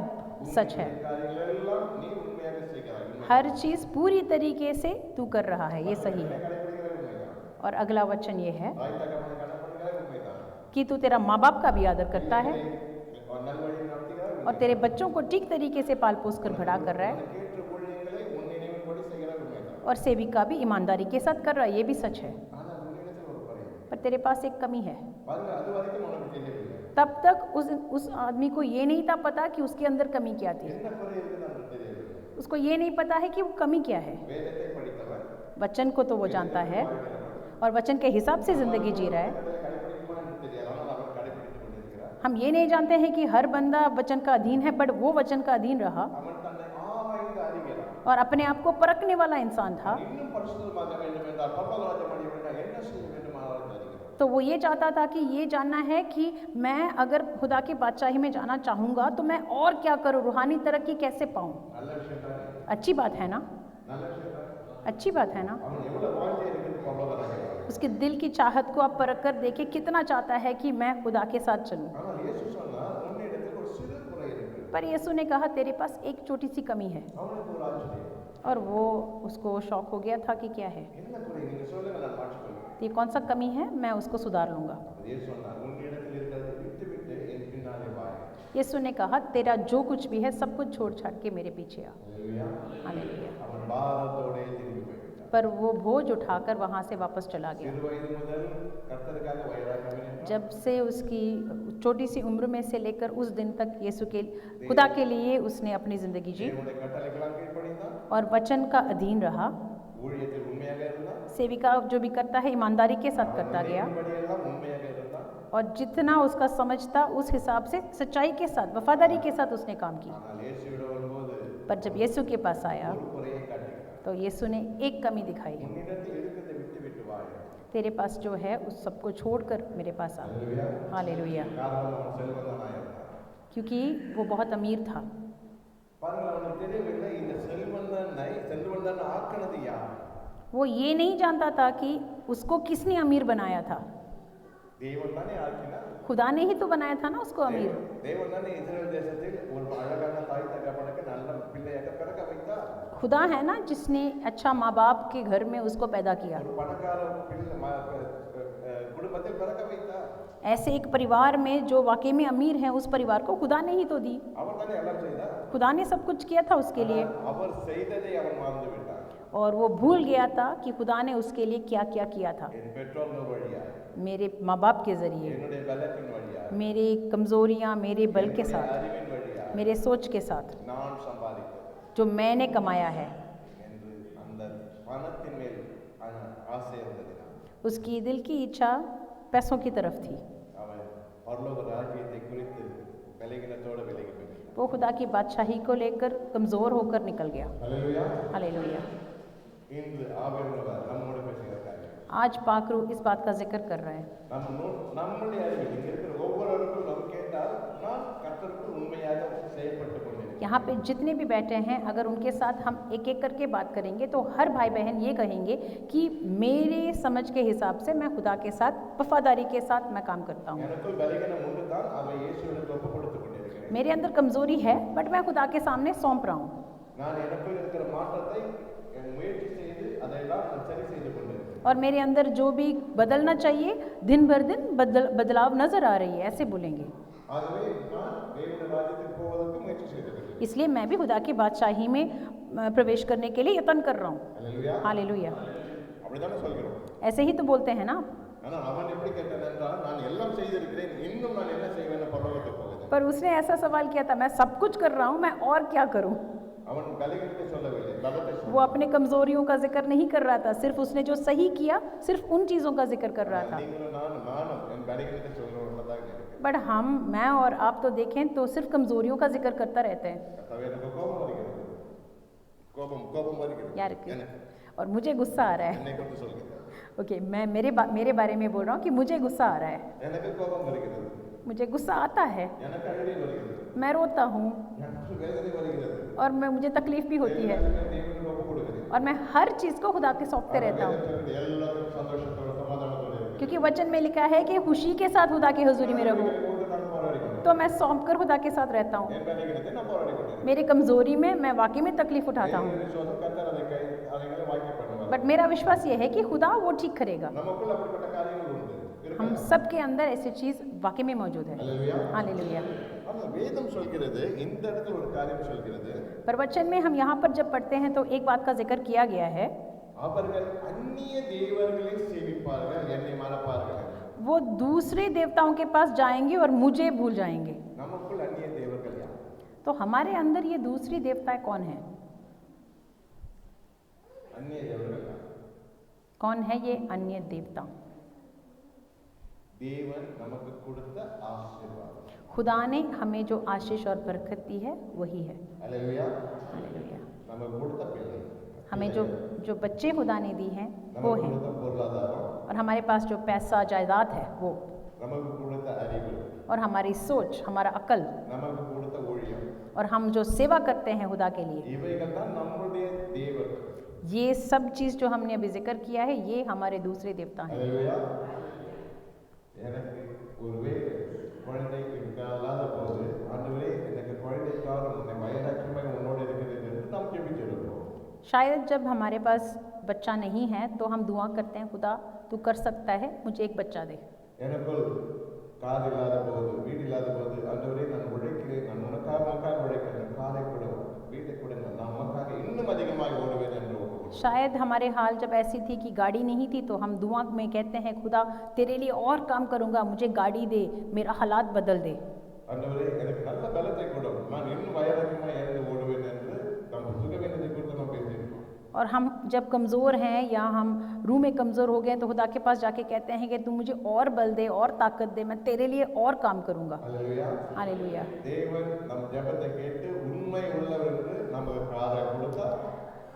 सच है। காரியங்கள் எல்லாம் நீ உண்மையாக செய்கிறாய். உண்மை. हर चीज़ पूरी तरीके से तू कर रहा है, ये सही है। கடைபிடிக்கிறது உண்மைதான். और अगला वचन ये है தாய் தகப்பனை கனம் பண்ணுகிறது உண்மைதான். कि तू तेरा माँ बाप का भी आदर करता है और நல்வழி நடத்துகிறார். और तेरे बच्चों को ठीक तरीके से पाल पोस कर बड़ा कर रहा है கேட்ட ஊழியங்களை உன் நினைவின்படி செய்கிறார் உண்மைதான். और सेविका भी ईमानदारी के साथ कर रहा है, ये भी सच है। ஆனால் உன்னிடத்தில் ஒரு குறை. पर तेरे पास एक कमी है। பாருங்க, அது வரைக்கும் உனக்கு தெரியவில்லை. तब तक उस आदमी को ये नहीं था पता कि उसके अंदर कमी क्या थी। என்ன குறை இருக்குன்னு நமக்கு தெரியவில்லை. उसको ये नहीं पता है कि वो कमी क्या है। வேதத்தை படித்தவர் वचन को तो वो जानता है और वचन के हिसाब से ज़िंदगी जी रहा है। கடைபிடிக்குமா என்று தெரியாது. ஆனால் அவர் கடைபிடித்துக் கொண்டிருக்கிறார். हम ये नहीं जानते हैं कि हर बंदा वचन का अधीन है, बट वो वचन का अधीन रहा அவன் தன்னை ஆராய்ந்து அறிகிறான். और अपने आप को परखने वाला इंसान था। இன்னும் பரிசுத்தமாக வேண்டும் என்றால், பரலோகராஜ்யம் அடைய வேண்டும் என்ன செய்ய வேண்டும் ஆராய்ந்து அறிகிறான். तो वो ये चाहता था कि ये जानना है कि मैं अगर खुदा की बादशाही में जाना चाहूँगा तो मैं और क्या करूँ, रूहानी तरक्की कैसे पाऊँ। நல்ல விஷயம் தானே? अच्छी बात है ना? நல்ல விஷயம் தானே? अच्छी बात है ना? அவன் எவ்வளவு வாஞ்சை இருக்குது பரலோகராஜ்யம். उसके दिल की चाहत को आप परख कर देखें, कितना चाहता है कि मैं खुदा के साथ चलूँ। ஆனால் இயேசு சொன்னார், உன்னிடத்தில் ஒரு சிறு குறை இருக்கு. पर यीशु ने कहा तेरे पास एक छोटी सी कमी है। அவனுக்கு ஒரு ஆச்சரியம். और वो उसको शौक हो गया था कि क्या है, என்ன குறை நீங்க சொல்லுங்க, நான் மாற்றிக்கொள்கிறேன். ये कौन सा कमी है, मैं उसको सुधार लूँगा। இயேசு சொன்னார், உன்னிடத்தில் இருக்கிறதை விட்டு விட்டு என் பின்னாலே வா. यीशु ने कहा तेरा जो कुछ भी है सब कुछ छोड़ छाड़ के मेरे पीछे आ। அல்லேலூயா. हालेलुया। அவன் பாரத்தோடே திரும்பி போய்விட்டான். पर वो बोझ उठाकर वहाँ से वापस चला गया। சிறு வயது முதல் கர்த்தருக்காக வைராக்கியம் இருந்தான். जब से उसकी छोटी सी उम्र में से लेकर उस दिन तक यीशु के खुदा के लिए उसने अपनी ज़िंदगी जी தேவனுடைய கட்டளைக்கெல்லாம் கீழ்ப்படிந்தான். और वचन का अधीन रहा। ஊழியத்தில் உண்மையாக இருந்தான். सेविका जो भी करता है ईमानदारी के साथ करता गया படியெல்லாம் உண்மையாக இருந்தான். और जितना उसका समझ था उस हिसाब से सच्चाई के साथ, वफादारी के साथ उसने काम किया। ஆனால் இயேசுவிடம் வரும்போது पर जब यीशु के पास आया ஒரு குறையை காட்டுகிறார். तो यीशु ने एक कमी दिखाई, உன்னிடத்தில் இருக்கிறதை விட்டு விட்டு வா. तेरे पास जो है उस सबको छोड़कर मेरे पास आ। அல்லேலூயா. हालेलुया। காரணம் அவன் செல்வந்தனாக இருந்தான். क्योंकि वो बहुत अमीर था। பாருங்கள், அவனுக்கு தெரியவில்லை இந்த செல்வந்தன் ஆக்கினது யார். वो ये नहीं जानता था कि उसको किसने अमीर बनाया था। தேவன் தானே ஆக்கினார். खुदा ने ही तो बनाया था ना उसको अमीर। தேவன் தானே இஸ்ரவேல் தேசத்தில் ஒரு அழகான தாய் தகப்பனுக்கு நல்ல பிள்ளையாக பிறக்க வைத்தார். खुदा है ना जिसने अच्छा माँ बाप के घर में उसको पैदा किया। ஒரு பணக்கார குடும்பத்தில் பிறக்க வைத்தார். ऐसे एक परिवार में जो वाकई में अमीर है, उस परिवार को खुदा ने ही तो दी। அவர் தானே எல்லாம் செய்தார். खुदा ने सब कुछ किया था उसके लिए, அவர் செய்ததை அவன் மறந்து விட்டார். और वो भूल गया था कि खुदा ने उसके लिए क्या क्या किया था। என் பெற்றோர்கள் வழியாக, मेरे माँ बाप के ज़रिए, என்னுடைய பலத்தின் வழியாக, मेरी कमज़ोरियाँ मेरे बल के என்னுடைய साथ, அறிவின் வழியாக मेरे सोच के साथ நான் சம்பாதித்தது जो मैंने कमाया है, என்று அந்த பணத்தின் மேல் ஆசை இருந்ததினால் उसकी दिल की इच्छा पैसों की तरफ थी। அவன் பரலோக ராஜ்யத்தை குறித்து விலகினத்தோடு விலகி போய்விட்டான். वो खुदा की बादशाही को लेकर कमज़ोर होकर निकल गया। அல்லேலூயா. हालेलुया। இன்று ஆவியானவர் நம்மோடு பேசுகிறார். आज पाकरू इस बात का जिक्र कर रहे हैं। நம்முடைய அறிவில் இங்க இருக்கிற ஒவ்வொருவருக்கும் நாம் கேட்டால் நான் கர்த்தருக்கு உண்மையாக செயல்பட்டு கொண்டிருக்கிறேன். यहाँ पे जितने भी बैठे हैं, अगर उनके साथ हम एक एक करके बात करेंगे तो हर भाई बहन ये कहेंगे कि मेरे समझ के हिसाब से मैं खुदा के साथ वफादारी के साथ मैं काम करता हूँ। எனக்குள் பலகீனம் உண்டு தான், அதை இயேசுவிற்கு ஒப்பு கொடுத்து கொண்டிருக்கிறேன். मेरे अंदर कमज़ोरी है, बट मैं खुदा के सामने सौंप रहा हूँ। நான் எனக்குள் இருக்கிற மாற்றத்தை முயற்சி செய்து அதையெல்லாம் நான் சரி செய்து கொண்டிருக்கிறேன். और मेरे अंदर जो भी बदलना चाहिए दिन भर दिन बदलाव नजर आ रही है, ऐसे बोलेंगे। ஆகவே நான் தேவனுடைய ராஜ்யத்துக்கு போவதற்கு முயற்சி செய்திருக்கிறேன். इसलिए मैं भी खुदा की बादशाही में प्रवेश करने के लिए यत्न कर रहा हूँ। அல்லேலூயா. हालेलुया। அப்படிதானே சொல்கிறோம். ऐसे ही तो बोलते हैं ना। ஆனால் அவன் எப்படி கேட்டான் என்றால், நான் எல்லாம் செய்திருக்கிறேன், இன்னும் நான் என்ன செய்வேன் பரலோகத்துக்கு போகிறேன். पर उसने ऐसा सवाल किया था, मैं सब कुछ कर रहा हूँ, मैं और क्या करूँ। அவன் பலகீனத்தை சொல்லவில்லை, பலத்தை वो சொன்னான். अपने कमजोरियों का जिक्र नहीं कर रहा था, सिर्फ उसने जो सही किया सिर्फ उन चीज़ों का जिक्र कर रहा था। நீங்களும் நானும் என் பலகீனத்தை சொல்றவர்களாக இருக்கிறேன். बट मैं और आप तो देखें तो सिर्फ कमजोरियों का जिक्र करता रहते हैं। கர்த்தாவே, எனக்கு கோபம் வருகிறது. கோபம் வருகிறது. यार எனக்கு और मुझे गुस्सा आ रहा है। என்னை கொண்டு சொல்கிறேன். ओके, मैं मेरे बारे में बोल रहा हूँ कि मुझे गुस्सा आ रहा है, எனக்கு கோபம் வருகிறது. मुझे गुस्सा आता है, எனக்கு அழுகை வருகிறது. मैं रोता हूँ எனக்கு வேதனை வருகிறது. और मुझे तकलीफ भी होती है, தேவனுக்கு ஒப்பு கொடுக்கிறேன். और मैं हर चीज़ को खुदा के सौंपते रहता हूँ। எல்லாரும் சந்தோஷத்தோட சமாதானத்தோட இருக்கிறேன். क्योंकि वचन में लिखा है कि खुशी के साथ खुदा की हुजूरी में रहो, நான் போராடி கொண்டிருக்கிறேன். तो मैं सौंप कर खुदा के साथ रहता हूँ। என் பலகீனத்தை நான் போராடி கொண்டிருக்கிறேன். मेरी कमजोरी में मैं वाकई में तकलीफ उठाता हूँ, தேவனுடைய விசுவாசம் கர்த்தர் அதைகளை வாய்க்க பண்ணுவார். बट मेरा विश्वास ये है कि खुदा वो ठीक करेगा। நமக்குள்ள அப்படிப்பட்ட காரியங்கள் உண்டு. हम सबके अंदर ऐसी चीज़ वाकई में मौजूद है। அல்லேலூயா. हालेलुया। ஆனால் வேதம் சொல்கிறது, இந்த இடத்துல ஒரு காரியம் சொல்கிறது, पर वचन में हम यहाँ पर जब पढ़ते हैं तो एक बात का जिक्र किया गया है, அவர்கள் அந்நிய தேவர்களை சேவிப்பார்கள், என்னை மறப்பார்கள். वो दूसरे देवताओं के पास जाएंगे और मुझे भूल जाएंगे। நமக்குள் அந்நிய தேவர்கள் யார்? तो हमारे अंदर ये दूसरी देवताएं कौन है? அந்நிய தேவர்கள் யார்? कौन है ये अन्य देवता? தேவன் நமக்கு கொடுத்த ஆசீர்வாதம். खुदा ने हमें जो आशीष और बरकत दी है वही है। அல்லேலூயா. हालेलुया। நமக்கு கொடுத்த பிள்ளை, हमें जो बच्चे खुदा ने दी हैं वो நமக்கு हैं, கொடுத்த பொருளாதாரம், और हमारे पास जो पैसा जायदाद है वो, நமக்கு கொடுத்த அறிவு, और हमारी सोच, हमारा अकल, நமக்கு கொடுத்த ஊழியம், और हम जो सेवा करते हैं खुदा के लिए, இவைகள் தான் நம்முடைய தேவன். ये सब चीज़ जो हमने अभी जिक्र किया है ये हमारे दूसरे देवता हैं। அல்லேலூயா. எனக்கு ஒருவேளை குழந்தை இல்லாத போது, ஆண்டவரே எனக்கு குழந்தைக்காக உன்னை வயதாக்கியமாக உன்னோடு இருக்கிறது என்று நாம் ஜெபிச்சிருக்கிறோம். शायद जब हमारे पास बच्चा नहीं है तो हम दुआ करते हैं, खुदा तू कर सकता है, मुझे एक बच्चा दे। எனக்குள் கார் இல்லாத போது, வீடு இல்லாத போது, ஆண்டவரே நான் உழைக்கிறேன், நான் உனக்காக உழைக்கிறேன், காரை கூட வீட்டை கூட நான் உனக்காக இன்னும் அதிகமாக ஓடுவேன் என்று ஒப்புக்கொள்கிறேன். शायद हमारे हाल जब ऐसी थी कि गाड़ी नहीं थी तो हम दुआ में कहते हैं, खुदा तेरे लिए और काम करूँगा, मुझे गाड़ी दे, मेरा हालात बदल दे। ஆண்டவரே எனக்கு நல்ல பலத்தை கொடு, நான் இன்னும் வயதாக்கியமாக இறந்து ஓடுவேன் என்று நம்ம சுகவேதத்தை குறித்து நாம் பேசியிருக்கோம். और हम जब कमज़ोर हैं या हम रूह में कमज़ोर हो गए तो खुदा के पास जाके कहते हैं कि तू मुझे और बल दे और ताकत दे, मैं तेरे लिए और काम करूँगा। அல்லேலூயா. हालेलुया। தேவன் நம் ஜெபத்தை கேட்டு உண்மை உள்ளவர் என்று நமக்கு பிரார்த்தனை கொடுத்தா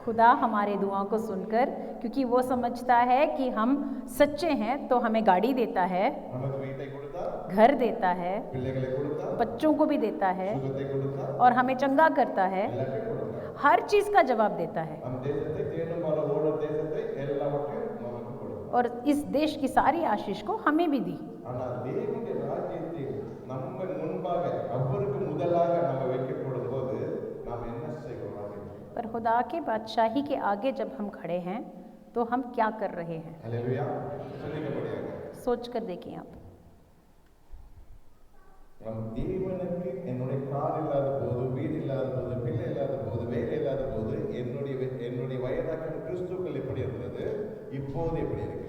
खुदा हमारे दुआओं को सुनकर, क्योंकि वो समझता है कि हम सच्चे हैं, तो हमें गाड़ी देता है, நமக்கு வீட்டை கொடுத்தா घर देता है, பிள்ளைகளை கொடுத்தா बच्चों को भी देता है சுகத்தை கொடுத்தா और हमें चंगा करता है, எல்லாத்தையும் கொடுத்தா हर चीज़ का जवाब देता है। நம் தேசத்தை தேடும் வர ஓட தேசத்தை எல்லாவற்றையும் நமக்கு கொடுத்தா और इस देश की सारी आशीष को हमें भी दी। ஆனால் தேவனுடைய ராஜ்யத்தில் நம்ம முன்பாக அவருக்கு முதலாக நம்ம வைக்கப்படும் போது நாம் என்ன செய்கிறோம்? पर खुदा के बादशाही के आगे जब हम खड़े हैं तो हम क्या कर रहे हैं? हालेलुया सुनने का बढ़िया सोच कर देखें आप। நம் தேவனுக்கு என்னுடைய கார் இல்லாத போது, வீடு இல்லாத போது, பிள்ளை இல்லாத போது, வேலை இல்லாத போது என்னுடைய வயதாக்கம் கிறிஸ்துக்கள் எப்படி இருந்தது, இப்போது எப்படி இருக்கு?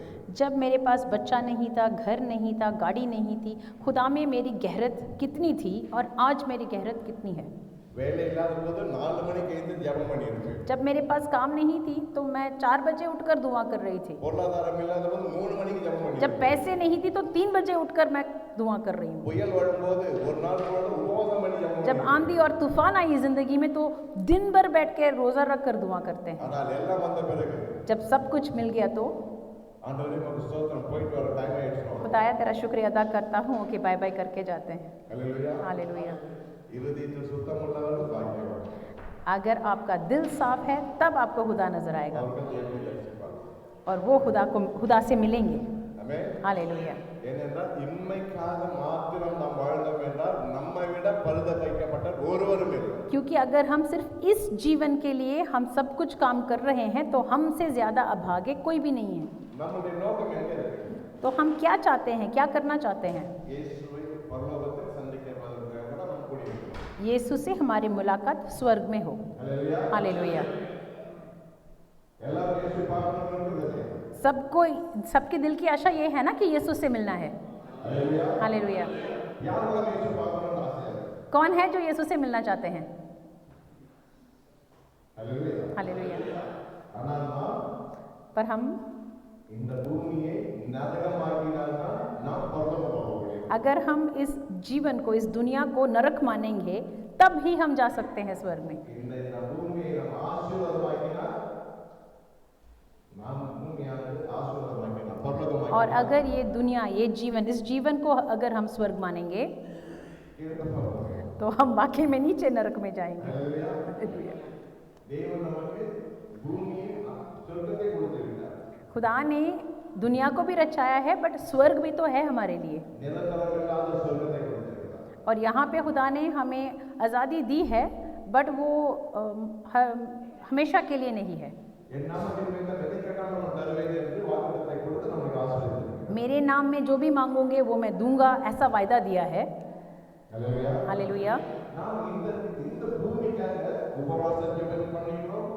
जब मेरे पास बच्चा नहीं था, घर नहीं था, गाड़ी नहीं थी, खुदा में मेरी गहरत कितनी थी और आज मेरी गहरत कितनी है? வேலை இல்லாத போது 4 மணிக்கு எழுந்து ஜெபம் பண்ணிருக்கு. जब मेरे पास काम नहीं थी तो मैं 4 बजे उठकर दुआ कर रही थी। பொருளாதாரம் இல்லாத போது 3 மணிக்கு ஜெபம் பண்ணிருக்கு. जब पैसे नहीं थी तो 3 बजे उठकर मैं दुआ कर रही हूँ। புயல் வரும்போது ஒரு நாள் கூட உபவாசம் பண்ணி ஜெபம் जब आंधी और तूफान आई जिंदगी में तो दिन भर बैठ के रोजा रख कर दुआ करते हैं। ஆனால் எல்லாம் வந்த பிறகு जब सब कुछ मिल गया तो ஆண்டவரே உமக்கு ஸ்தோத்திரம், போயிட்டு வர டைம் ஆயிடுச்சு. खुदाया तेरा शुक्रिया अदा करता हूँ कि बाय बाय करके जाते हैं। ஹalleluya हालेलुया। இருதயத்தில் சுத்தமுள்ளவர்கள் பாக்கியவான்கள். अगर आपका दिल साफ है तब आपको खुदा नजर आएगा அவர்கள் தேவனை தரிசிப்பார்கள். और वो खुदा से मिलेंगे। ஆமென். हालेलुया। ஏனென்றால் இம்மைக்காக மாத்திரம் நாம் வாழ்ந்தோம் என்றால் நம்மை விட பரிதபிக்கப்பட்ட ஒருவரும் இல்லை. क्योंकि अगर हम सिर्फ इस जीवन के लिए हम सब कुछ काम कर रहे हैं तो हमसे ज्यादा अभागे कोई भी नहीं है। நம்முடைய நோக்கம் எங்க இருக்கு? तो हम क्या चाहते हैं, क्या करना चाहते हैं? இயேசுவை பரலோகத்தில் சந்திக்கிறதற்காக தான் நாம் கூடியிருக்கிறோம். यीशु से हमारी मुलाकात स्वर्ग में हो। ஹalleluya. हालेलुया। எல்லாரும் இயேசு பார்க்கணும்ன்றது. सबको, सबके दिल की आशा ये है ना कि यीशु से मिलना है। ஹalleluya. हालेलुया। யாரெல்லாம் இயேசு பார்க்கணும்னு ஆசை இருக்கு? कौन है जो यीशु से मिलना चाहते हैं? ஹalleluya. हालेलुया। ஆனால் நாம் पर हम இந்த பூமியை நரகமாக்கினால்தான் நாம் பரலோகம் போக முடியும். अगर हम इस जीवन को, इस दुनिया को नरक मानेंगे तब ही हम जा सकते हैं स्वर्ग में। இந்த பூமியை நாம் ஆசீர்வாதமாக்கினால் நாம் பூமியானது ஆசீர்வாதமாக்கினால் பரலோகமாக்கினால் और अगर ये दुनिया, ये जीवन, इस जीवन को अगर हम स्वर्ग मानेंगे तो हम वाकई में नीचे नरक में जाएंगे। ஹalleluya. தேவன் நமக்கு பூமியை சொர்க்கத்தை கொடுத்திருக்கிறார். खुदा ने दुनिया को भी रचाया है बट स्वर्ग भी तो है हमारे लिए। நிரந்தரமில்லாத சொர்க்கத்தை கொடுத்திருக்கிறார். और यहाँ पे खुदा ने हमें आज़ादी दी है बट वो हमेशा के लिए नहीं है। என் நாமத்தில் நீங்கள் எதை கேட்டாலும் நான் தருவேன் என்று வாக்குத்தத்தத்தை கொடுத்து நமக்கு ஆசீர்வதித்திருக்கிறார். मेरे नाम में जो भी मांगोगे वो मैं दूंगा, ऐसा वायदा दिया है। ஹalleluya. हालेलुया। நாம் இந்த பூமிக்காக உபவாச ஜெபம் பண்ணிக்கிறோம்.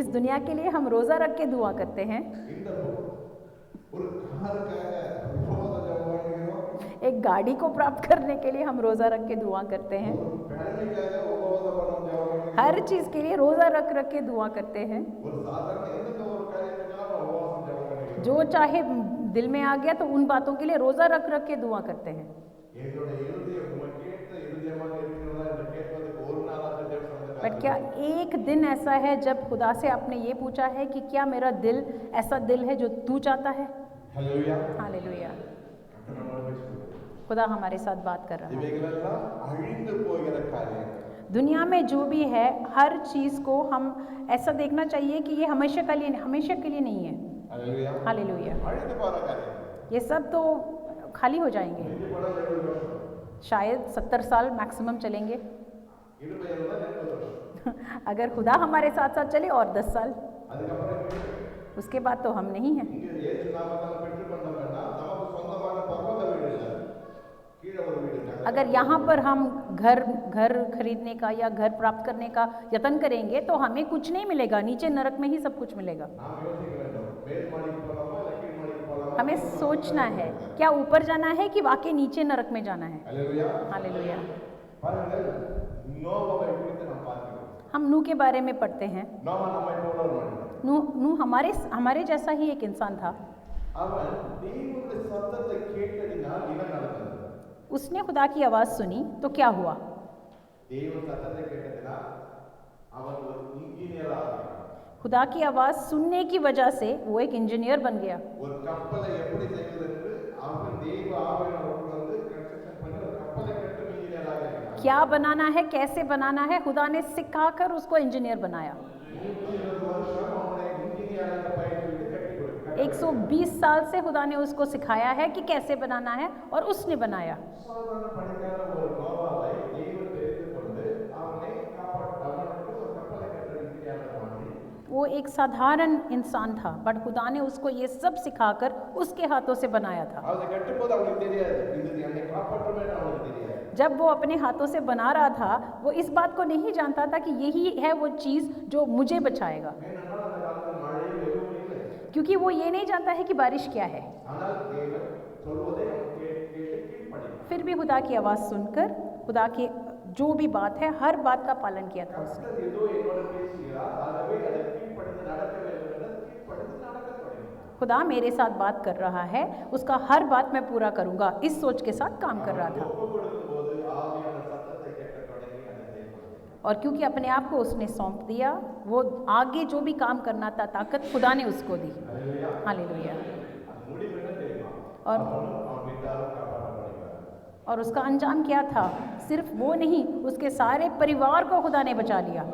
इस दुनिया के लिए हम रोज़ा रख के दुआ करते हैं। இந்த ஒரு காருக்காக உபவாச ஜெபம் பண்ணிக்கிறோம். एक गाड़ी को प्राप्त करने के लिए हम रोज़ा रख के दुआ करते हैं। ஒரு ஃபேமிலிக்காக உபவாச ஜெபம் பண்ணிக்கிறோம். हर चीज़ के लिए रोज़ा रख रख के दुआ करते हैं। ஒரு சாதாரண எந்த ஒரு காரியத்துக்காக உபவாச ஜெபம் பண்ணிக்கிறோம். जो चाहे दिल में आ गया तो उन बातों के लिए रोज़ा रख रख के दुआ करते हैं। என்னுடைய இருதயம் உமக்கு ஏற்ற இருதயமாக இருக்கிறதா என்று கேட்பதற்கு ஒரு நாளாவது ஜெபம் பண்ண बट क्या एक दिन ऐसा है जब खुदा से आपने ये पूछा है कि क्या मेरा दिल ऐसा दिल है जो तू चाहता है? ஹalleluya. हालेलुया। கர்த்தர் நம்மோடு பேசுகிறார். खुदा हमारे साथ बात कर रहा है। இவைகளெல்லாம் அழிந்து போகிற காரியங்கள். दुनिया में जो भी है हर चीज़ को हम ऐसा देखना चाहिए कि ये हमेशा के लिए नहीं है। ஹalleluya. हालेलुया। அழிந்து போகிற காரியங்கள். ये सब तो खाली हो जाएंगे। இது கூட 20 வருஷம். शायद 70 साल मैक्सिमम चलेंगे। 20 வருஷம் 80 வருஷம். अगर खुदा हमारे साथ साथ चले और 10 साल, அதுக்கப்புறம் उसके बाद तो हम नहीं हैं। இங்க இயேசு நாமத்தால் பெற்றுக்கொண்டோம்னா நமக்கு சொந்தமான பரலோக வீடு இல்லை. கீழே ஒரு வீடு இருக்கு. अगर यहाँ पर हम घर खरीदने का या घर प्राप्त करने का यत्न करेंगे तो हमें कुछ नहीं मिलेगा, नीचे नरक में ही सब कुछ मिलेगा। நாம் யோசிக்க வேண்டும். மேல் மாடிக்கு போலாமா இல்ல கீழ் மாடிக்கு போலாமா? हमें सोचना है क्या ऊपर जाना है कि वाकई नीचे नरक में जाना है। ஹalleluya. हालेलुया। பாருங்கள், நோவாவை குறித்து நாம் பார்க்கிறோம். हम नूह के बारे में पढ़ते हैं। நோவா நம்மை போல ஒரு மனிதன். नूह हमारे जैसा ही एक इंसान था। அவன் தேவனுடைய சத்தத்தை கேட்டதினால் என்ன நடந்தது? उसने खुदा की आवाज़ सुनी तो क्या हुआ? தேவன் சத்தத்தை கேட்டதினால் அவன் ஒரு இன்ஜினியராக खुदा की आवाज़ सुनने की वजह से वो एक इंजीनियर बन गया। ஒரு கப்பலை எப்படி செய்வது என்று அவன் தெய்வ ஆவியானவர் வந்து கன்ஸ்ட்ரக்ஷன் பண்ணி ஒரு கப்பலை கட்டும் இன்ஜினியராக இருக்கிறான். क्या बनाना है, कैसे बनाना है, खुदा ने सिखाकर उसको इंजीनियर बनाया। 120 வருஷம் அவனை இன்ஜினியராக பயிற்சி கட்டி கொடுத்தார். 120 साल से खुदा ने उसको सिखाया है कि कैसे बनाना है और उसने बनाया। சாதாரண பணிக்கார ஒரு நோவாவை தெய்வம் தெரிந்து கொண்டு அவனை அவனுக்கு ஒரு கப்பலை கட்டுற இன்ஜினியராக மாற்றி वो एक साधारण इंसान था, बट खुदा ने उसको ये सब सिखाकर उसके हाथों से बनाया था। அதை கட்டும்போது அவனுக்கு தெரியாது இது என்னை காப்பாற்றுமே அவனுக்கு தெரியாது. जब वो अपने हाथों से बना रहा था, वो इस बात को नहीं जानता था कि यही है वो चीज़ जो मुझे बचाएगा, ஏனென்றால் அந்த காலத்தில் மழையும் எதுவும் இல்லை. क्योंकि वो ये नहीं जानता है कि बारिश क्या है। ஆனால் தேவன் சொல்வதை அவன் கேட்டு கீழ்ப்படிந்தான். फिर भी खुदा की आवाज़ सुनकर खुदा की जो भी बात है हर बात का पालन किया था उसने। கர்த்தர் ஏதோ என்னோட பேசுகிறார் ஆகவே அதை கீழ்ப்படிந்து நடக்க வேண்டும் என்று கீழ்ப்படிந்து நடக்கத் தொடங்கினான். खुदा मेरे साथ बात कर रहा है, उसका हर बात मैं पूरा करूंगा, इस सोच के साथ काम कर रहा था। ஒப்பு கொடுக்கும்போது ஆவியான சத்தத்தை கேட்கத் தொடங்கி அதை செயல்படுத்தினான். और क्योंकि अपने आप को उसने सौंप दिया, वो आगे जो भी काम करना था ताकत खुदा ने उसको दी। அல்லேலூயா. हालेलुया। அது முடிவு என்ன தெரியுமா? और- அவனும் அவன் வீட்டாரும் காப்பாற்றப்படுகிறார். और उसका अंजाम क्या था? सिर्फ वो नहीं, उसके सारे परिवार को खुदा ने बचा लिया।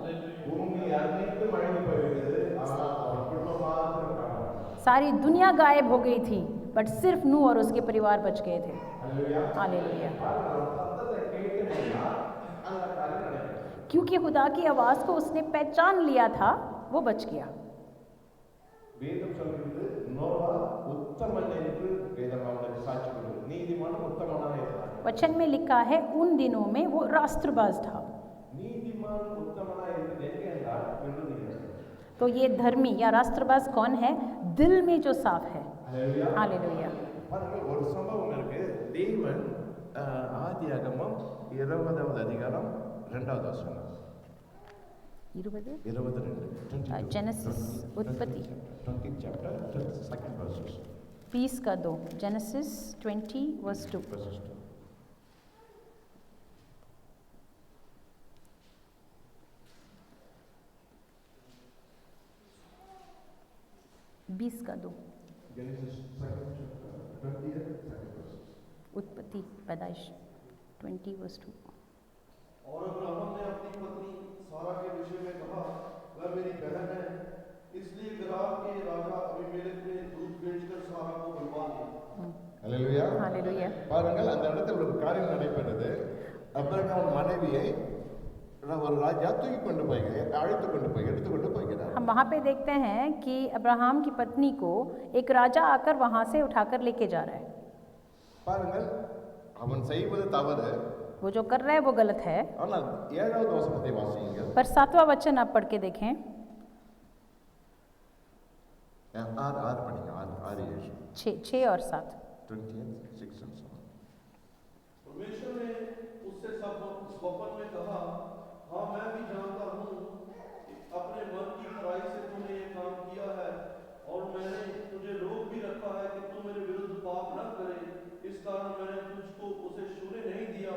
பூமி அனைத்தும் அழிந்து போய்விட்டது ஆனால் அவன் குடும்பம் மாத்திரம் காப்பாற்றப்பட்டது. सारी दुनिया गायब हो गई थी, बट सिर्फ नूह और उसके परिवार बच गए थे। அல்லேலூயா. हालेलुया। பாருங்க, அவன் சத்தத்தை கேட்கணும்னா அந்த காரியம் நடக்கும். क्योंकि खुदा की आवाज़ को उसने पहचान लिया था, वो बच गया। வேதம் சொல்கிறது நோவா உத்தமன் என்று வேதம் அவனுக்கு சாட்சி கொடுக்கிறது. நீதிமானும் உத்தமனாக இருந்தான். वचन में लिखा है उन दिनों में वो राष्ट्रबाज था। நீதிமான் உத்தமனாக இருந்து எங்கே என்றால் விருதுகிறது. तो ये धर्मी या राष्ट्रबाज कौन है? दिल में जो साफ है। அல்லேலூயா. हालेलुया। பாருங்க, ஒரு சம்பவம் இருக்கு. தேவன் ஆதியாகமம் 20வது அதிகாரம் 2வது வசனம் 22 जेनेसिस उत्पत्ति 20 chapter 22nd verses 20 का 2, जेनेसिस 20 वर्स 2। verses 2. बीस का 2, Genesis 2nd chapter 20th second verses. उत्पत्ति पैदाइश 20 वर्स 2। और अब्राहम ने अपनी पत्नी सारा के विषय में कहा, वह मेरी बहन है, इसलिए गरार के राजा अबीमेलेक ने दूध बेचकर सारा को बुलवा लिया। அல்லேலூயா. हालेलुया। பாருங்கள், அந்த இடத்துல ஒரு காரியம் நடைபெறுது. அபிரகாம் மனைவியை ஒரு ராஜா தூக்கி கொண்டு போய் அழைத்து கொண்டு போய் எடுத்து கொண்டு போகிறார். हम वहाँ पे देखते हैं कि अब्राहम की पत्नी को एक राजा आकर वहाँ से उठाकर लेके जा रहा है। பாருங்கள், அவன் செய்வது தவறு. वो जो कर रहा है वो गलत है, ஆனால் 7வது வசனத்தை வாசியுங்கள். पर 7वां वचन आप पढ़ के देखें। ஆறு படிங்க. 6 7 6 और 7। 20 6 and 7. परमेश्वर ने उससे स्वप्न में कहा, हाँ मैं भी जानता हूँ कि अपने मन की खराई से तूने ये काम किया है, और मैंने तुझे रोक भी रखा है कि तू मेरे विरुद्ध पाप न करे, इस कारण मैंने तुझको उसे छूने नहीं दिया।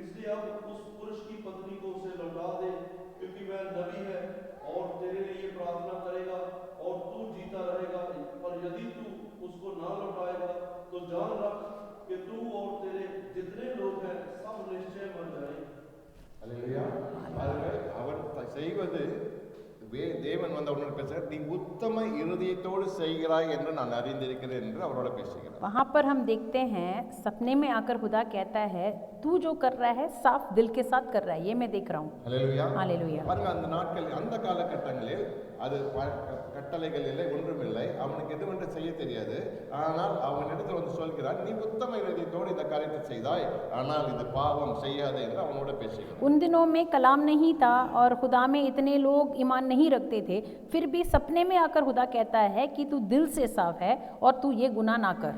इसलिए अब उस पुरुष की पत्नी को उसे लौटा दे, क्योंकि वह नबी है और तेरे लिए प्रार्थना करेगा और तू जीता रहेगा। पर यदि तू उसको ना लौटाएगा तो जान रख कि तू और तेरे जितने लोग हैं सब निश्चय मर जाएंगे। அல்லேலூயா. பாருங்கள், அவர் செய்வது தேவன் வந்து அவனோட பேசுகிறார், நீ உத்தம இருதயத்தோடு செய்கிறாய் என்று நான் அறிந்திருக்கிறேன் என்று அவரோட பேசுகிறார். वहाँ पर हम देखते हैं सपने में आकर खुदा कहता है तू जो कर रहा है साफ दिल के साथ कर रहा है, ये मैं देख रहा हूँ। அல்லேலூயா. हालेलुया। பாருங்க, அந்த நாட்கள் அந்த காலகட்டங்களில் அது கட்டளைகள் இல்லை, ஒன்றுமில்லை. அவனுக்கு எதுவென்று செய்ய தெரியாது. ஆனால் அவனிடத்தில் வந்து சொல்கிறார், நீ உத்தம இருதயத்தோடு இந்த காரியத்தை செய்தாய், ஆனால் இது பாவம் செய்யாதே என்று அவனோட பேசுகிறார். उन दिनों में कलाम नहीं था और खुदा में इतने लोग ईमान नहीं रखते थे, फिर भी सपने में आकर खुदा कहता है कि तू दिल से साफ है और तू ये गुनाह ना कर।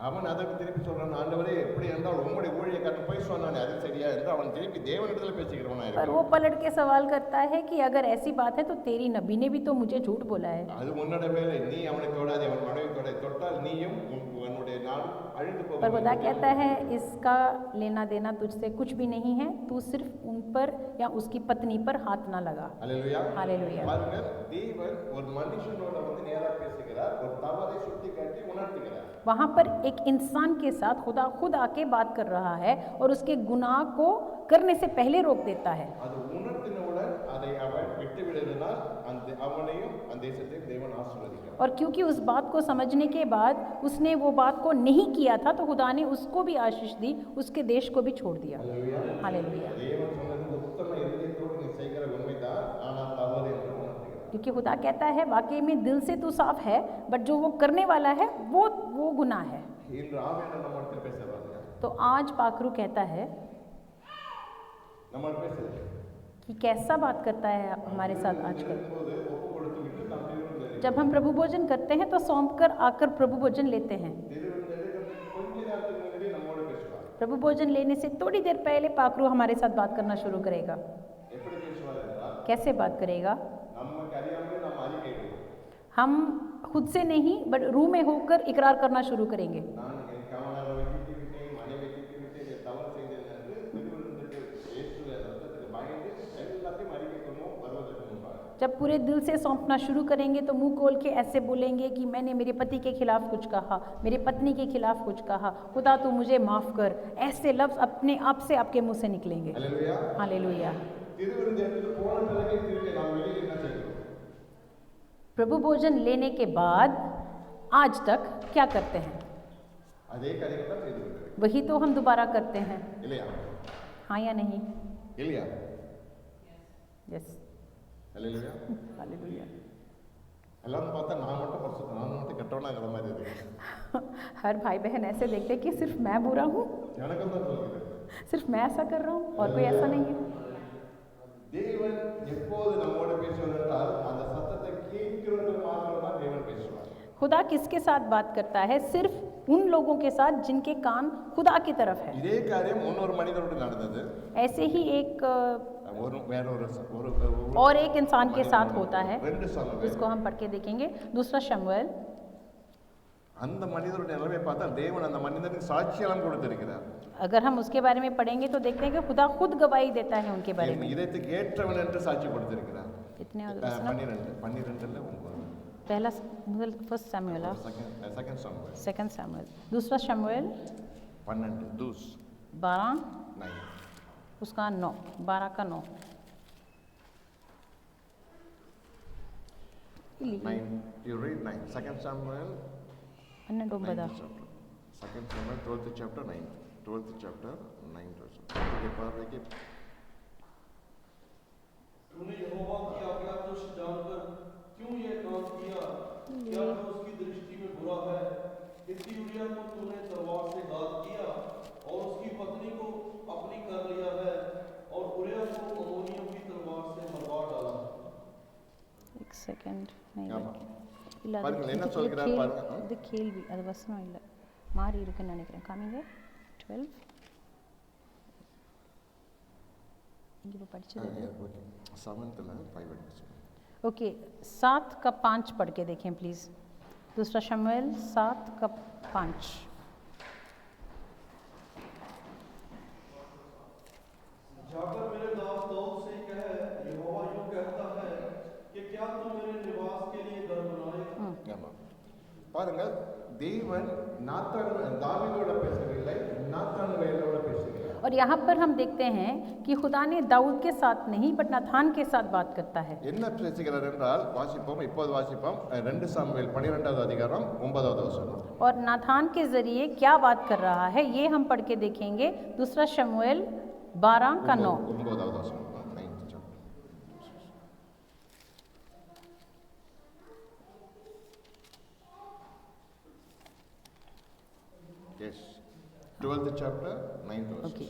அவன் அதற்கு திருப்பி சொல்றான், ஆண்டவரே எப்படி என்றால் உம்முடைய ஊழியக்காரன் போய் சொன்னானே அது சரியா என்று அவன் திருப்பி தேவனிடத்தில் பேசுகிறவனா पर இருக்கிறான். वो पलट के सवाल करता है कि अगर ऐसी बात है तो तेरी नबी ने भी तो मुझे झूठ बोला है। அது உன்னோட வேலை, நீ அவனை தொடாதே, அவன் மனைவி தொட்டால் நீயும் உன்னுடைய நாடும் அழிந்து पर போகும். खुदा कहता है इसका लेना देना तुझसे कुछ भी नहीं है, तू सिर्फ उन पर या उसकी पत्नी पर हाथ ना लगा। அல்லேலூயா. हालेलुया। பாருங்க, தேவன் ஒரு மனுஷனோட வந்து நேரா பேசுகிறார், ஒரு தவறை சுட்டி காட்டி உணர்த்துகிறார். वहाँ पर एक इंसान के साथ खुदा खुद आके बात कर रहा है और उसके गुनाह को करने से पहले रोक देता है। அது உணர்த்தினவுடன் அதை அவன் விட்டு விடுவதனால் அந்த அவனையும் அந்த தேசத்தை தேவன் ஆசீர்வதிக்கிறார். और क्योंकि उस बात को समझने के बाद उसने वो बात को नहीं किया था तो खुदा ने उसको भी आशीष दी, उसके देश को भी छोड़ दिया। அல்லேலூயா. हालेलुया। தேவன் சொன்னது இந்த உத்தம இருதயத்தோடு நீ செய்கிற உண்மைதான், ஆனால் தவறு என்று உணர்த்துகிறார். क्योंकि खुदा कहता है वाकई में दिल से तो साफ है, बट जो वो करने वाला है वो गुनाह है। இன்று ஆவியானவர் நம்மிடத்தில் பேசுறாங்க. तो आज पाखरू कहता है நம்மளோட பேசுறது कि कैसा बात करता है हमारे साथ आजकल। போது ஒப்பு கொடுத்து விட்டு நாம் திருவிழா जब हम प्रभु भोजन करते हैं तो सौंप कर आकर प्रभु भोजन लेते हैं। கொஞ்ச நேரத்துக்கு முன்னாடி நம்மோட பேசுவார். प्रभु भोजन लेने से थोड़ी देर पहले पाखरू हमारे साथ बात करना शुरू करेगा। எப்படி பேசுவார் என்றால் कैसे बात करेगा? நமக்கு அறியாமலே நாம் அறிக்கையிடுவோம். हम खुद से नहीं बट रूह में होकर इकरार करना शुरू करेंगे। நான் என் கணவனை வெட்டி விட்டேன், மனைவி வெட்டி விட்டேன், என் தவறு செய்தேன் என்று திருவிழந்துக்கு இயேசுவின் ரத்தத்துக்கு பயந்து எல்லாத்தையும் அறிக்கை கொள்வோம் வருவதற்கு முன்பாக. जब पूरे दिल से सौंपना शुरू करेंगे तो मुंह खोल के ऐसे बोलेंगे कि मैंने मेरे पति के खिलाफ कुछ कहा, मेरे पत्नी के खिलाफ कुछ कहा, खुदा तू मुझे माफ़ कर। ऐसे लफ्ज़ अपने आप से आपके मुंह से निकलेंगे। அல்லேலூயா. हालेलुया। திருவிழந்துக்கு போன பிறகு திருப்பி நாம் வெளியே என்ன செய்கிறோம்? प्रभु भोजन लेने के बाद आज तक क्या करते हैं? அதே காரியத்தை தான் செய்து கொண்டிருக்கிறோம். वही तो हम दोबारा करते हैं, இல்லையா? हाँ या नहीं? இல்லையா? यस। அல்லேலூயா. हालेलुया। எல்லாரும் பார்த்தா நான் மட்டும் கெட்டவனாங்கிற மாதிரி இருக்கு. हर भाई बहन ऐसे देखते हैं कि सिर्फ मैं बुरा हूँ, எனக்கும் தான் சொல்கிறேன். सिर्फ मैं ऐसा कर रहा हूँ और कोई ऐसा नहीं है। தேவன் எப்போது நம்மோடு பேசுவார் என்றால் அந்த சத்தத்தை கேட்கிறவர்கள் மாத்திரமா தேவன் பேசுவார். खुदा किसके साथ बात करता है? सिर्फ उन लोगों के साथ जिनके कान खुदा की तरफ है। இதே காரியம் இன்னொரு மனிதரோடு நடந்தது. ऐसे ही एक ஒரு और एक इंसान के साथ होता है, ரெண்டு சாமுவேல். जिसको हम पढ़ के देखेंगे। दूसरा शमूएल। அந்த மனிதருடைய நிலைமை பார்த்தா தேவன் அந்த மனிதனுக்கு சாட்சியெல்லாம் கொடுத்திருக்கிறார். अगर हम उसके बारे में पढ़ेंगे तो देखते हैं कि खुदा खुद गवाही देता है उनके बारे என் में। இதயத்துக்கு ஏற்றவன் என்று சாட்சி கொடுத்திருக்கிறார். कितने 12 पहला फर्स्ट शमूएल, செகண்ட் சாமுவேல் सेकंड शमूएल। दूसरा शमूएल 12 दूस 12 9 उसका 9 12 का 9 you read 9 second Samuel 12 second Samuel 12th chapter 9 verse के पार देखिए तूने यहोवा की आज्ञा तुच्छ जानकर क्यों ये काम किया? क्या जो उसकी दृष्टि में बुरा है? हित्ती उरिय्याह को तूने तलवार से घात किया और उसकी पत्नी को अपनी कर लिया है और उरिय्याह को अम्मोनियों की तलवार से मरवा डाला। एक सेकंड नहीं ஆமா. இல்ல பாருங்க என்ன சொல்கிறார் பாருங்க. இது கேள்வி, அது வசனம் இல்ல, மாறி இருக்குன்னு நினைக்கிறேன். காமிங்க 12 இங்க இப்போ படிச்சது ओके 7th ல 5 எடுத்து ओके 7 का 5 पढ़ के देखें प्लीज। दूसरा शमूएल 7 का 5। जाकर मेरे दास दाऊद से कह, यहोवा यूं कहता है कि क्या तू मेरे निवास के लिए घर बनाएगा? ஆமா. பாருங்க தேவன் தாவீதோட பேசவில்லை, நாத்தான்வேலோட பேசுகிறார். और यहाँ पर हम देखते हैं कि खुदा ने दाऊद के साथ नहीं बट नाथान के साथ बात करता है। என்ன பேசுகிறார் என்றால் வாசிப்போம், இப்போது வாசிப்போம் 2 சாமுவேல் 12வது அதிகாரம் 9வது வசனம். और नाथान के जरिए क्या बात कर रहा है ये हम पढ़ के देखेंगे। दूसरा शमूएल 12 का 9। 9வது வசனம் 9th chapter. Yes. 12th chapter 9th verse. Okay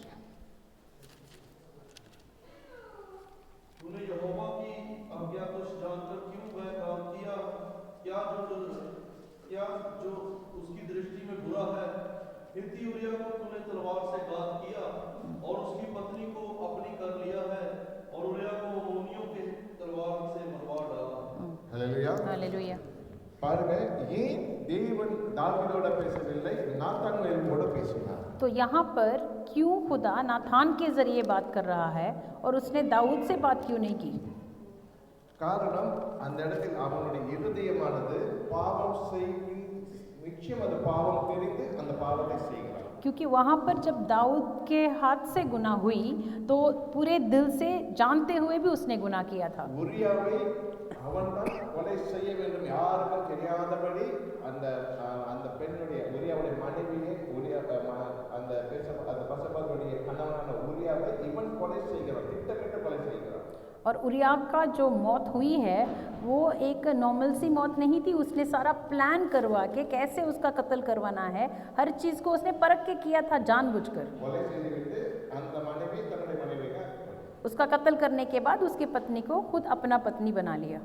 तूने यहोवा की आज्ञा तुच्छ जानकर क्यों वह काम किया? क्या जो उसकी दृष्टि में बुरा है? हित्ती उरिया को तूने तलवार से घात किया और उसकी पत्नी को अपनी कर लिया है और उरिया को अम्मोनियों के तलवार से मरवा डाला। ஹல்லேலூயா. हालेलुया। பாருங்க, ஏன் தேவன் தாவீதோட பேசவில்லை, நாத்தான் மேல்கோட பேசினார்? तो यहाँ पर क्यों खुदा नाथान के ज़रिए बात कर रहा है और उसने दाऊद से बात क्यों नहीं की? காரணம், அந்த இடத்தில் அவனுடைய இருதயமானது பாவம் செய்யும், நிச்சயம் அது பாவம் தெரிந்து அந்த பாவத்தை செய்கிறான். क्योंकि वहाँ पर जब दाऊद के हाथ से गुनाह हुई तो पूरे दिल से जानते हुए भी उसने गुनाह किया था। உரியாவை அவன்தான் கொலை செய்ய வேண்டும், யாருக்கும் தெரியாதபடி அந்த அந்த பெண்ணுடைய உரியாவுடைய மனைவியை அந்த பசபாவுடைய கணவனான உரியாவை இவன் கொலை செய்கிறான், திட்டமிட்டு கொலை செய்கிறான். और उरिया का जो मौत हुई है वो एक नॉर्मल सी मौत नहीं थी, उसने सारा प्लान करवा के कैसे उसका कत्ल करवाना है, हर चीज़ को उसने परख के किया था जानबूझकर। கொலை செய்துவிட்டு அந்த மனைவி தன்னுடைய மனைவியாக उसका कत्ल करने के बाद उसकी पत्नी को खुद अपना पत्नी बना लिया।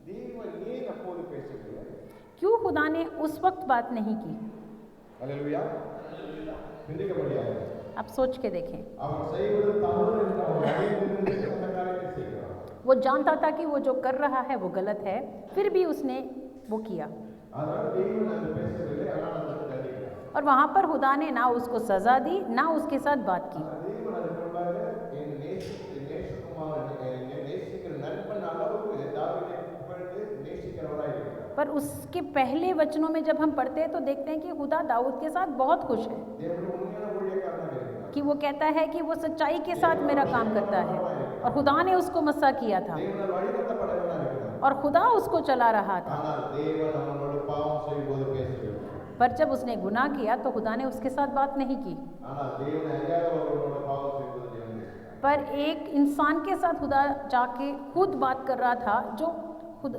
தேவன் ஏன் அப்போது பேசவில்லை? क्यों खुदा ने उस वक्त बात नहीं की? ஹல்லேலூயா. சிந்திக்க முடியாது. आप सोच के देखें। அவன் செய்வது தவறு என்று அவன் அறிந்திருந்து அந்த காரியத்தை செய்கிறான். वो जानता था कि वो जो कर रहा है वो गलत है, फिर भी उसने वो किया। அதனால் தேவன் அது பேசவில்லை, ஆனால் அதற்கு தண்டிக்கிறார். और वहाँ पर खुदा ने ना उसको सज़ा दी ना उसके साथ बात की। தேவன் அதுக்கு முன்பாக என் நேசகுமாரன், என் நேசிக்கிற நண்பன் அளவுக்கு தாவீதை புகழ்ந்து நேசிக்கிறவராய் இருக்கிறார். पर उसके पहले वचनों में जब हम पढ़ते हैं तो देखते हैं कि खुदा दाऊद के साथ बहुत खुश है, தேவனுடைய உண்மையான ஊழியக்காரனாக இருக்கிறார். कि वो कहता है कि वो सच्चाई के साथ मेरा काम करता है और खुदा ने उसको मस्सा किया था தேவனால் வழிநடத்தப்படவனாக இருக்கிறார். और खुदा उसको चला रहा था। ஆனால் தேவன் அவனோடு பாவம் செய்யும்போது பேசவில்லை. पर जब उसने गुनाह किया तो खुदा ने उसके साथ बात नहीं की। ஆனால் தேவனை அறியாதவர்களோடு பாவம் செய்யும்போது தேவன் பேசுகிறார். पर एक इंसान के साथ खुदा जाके खुद बात कर रहा था जो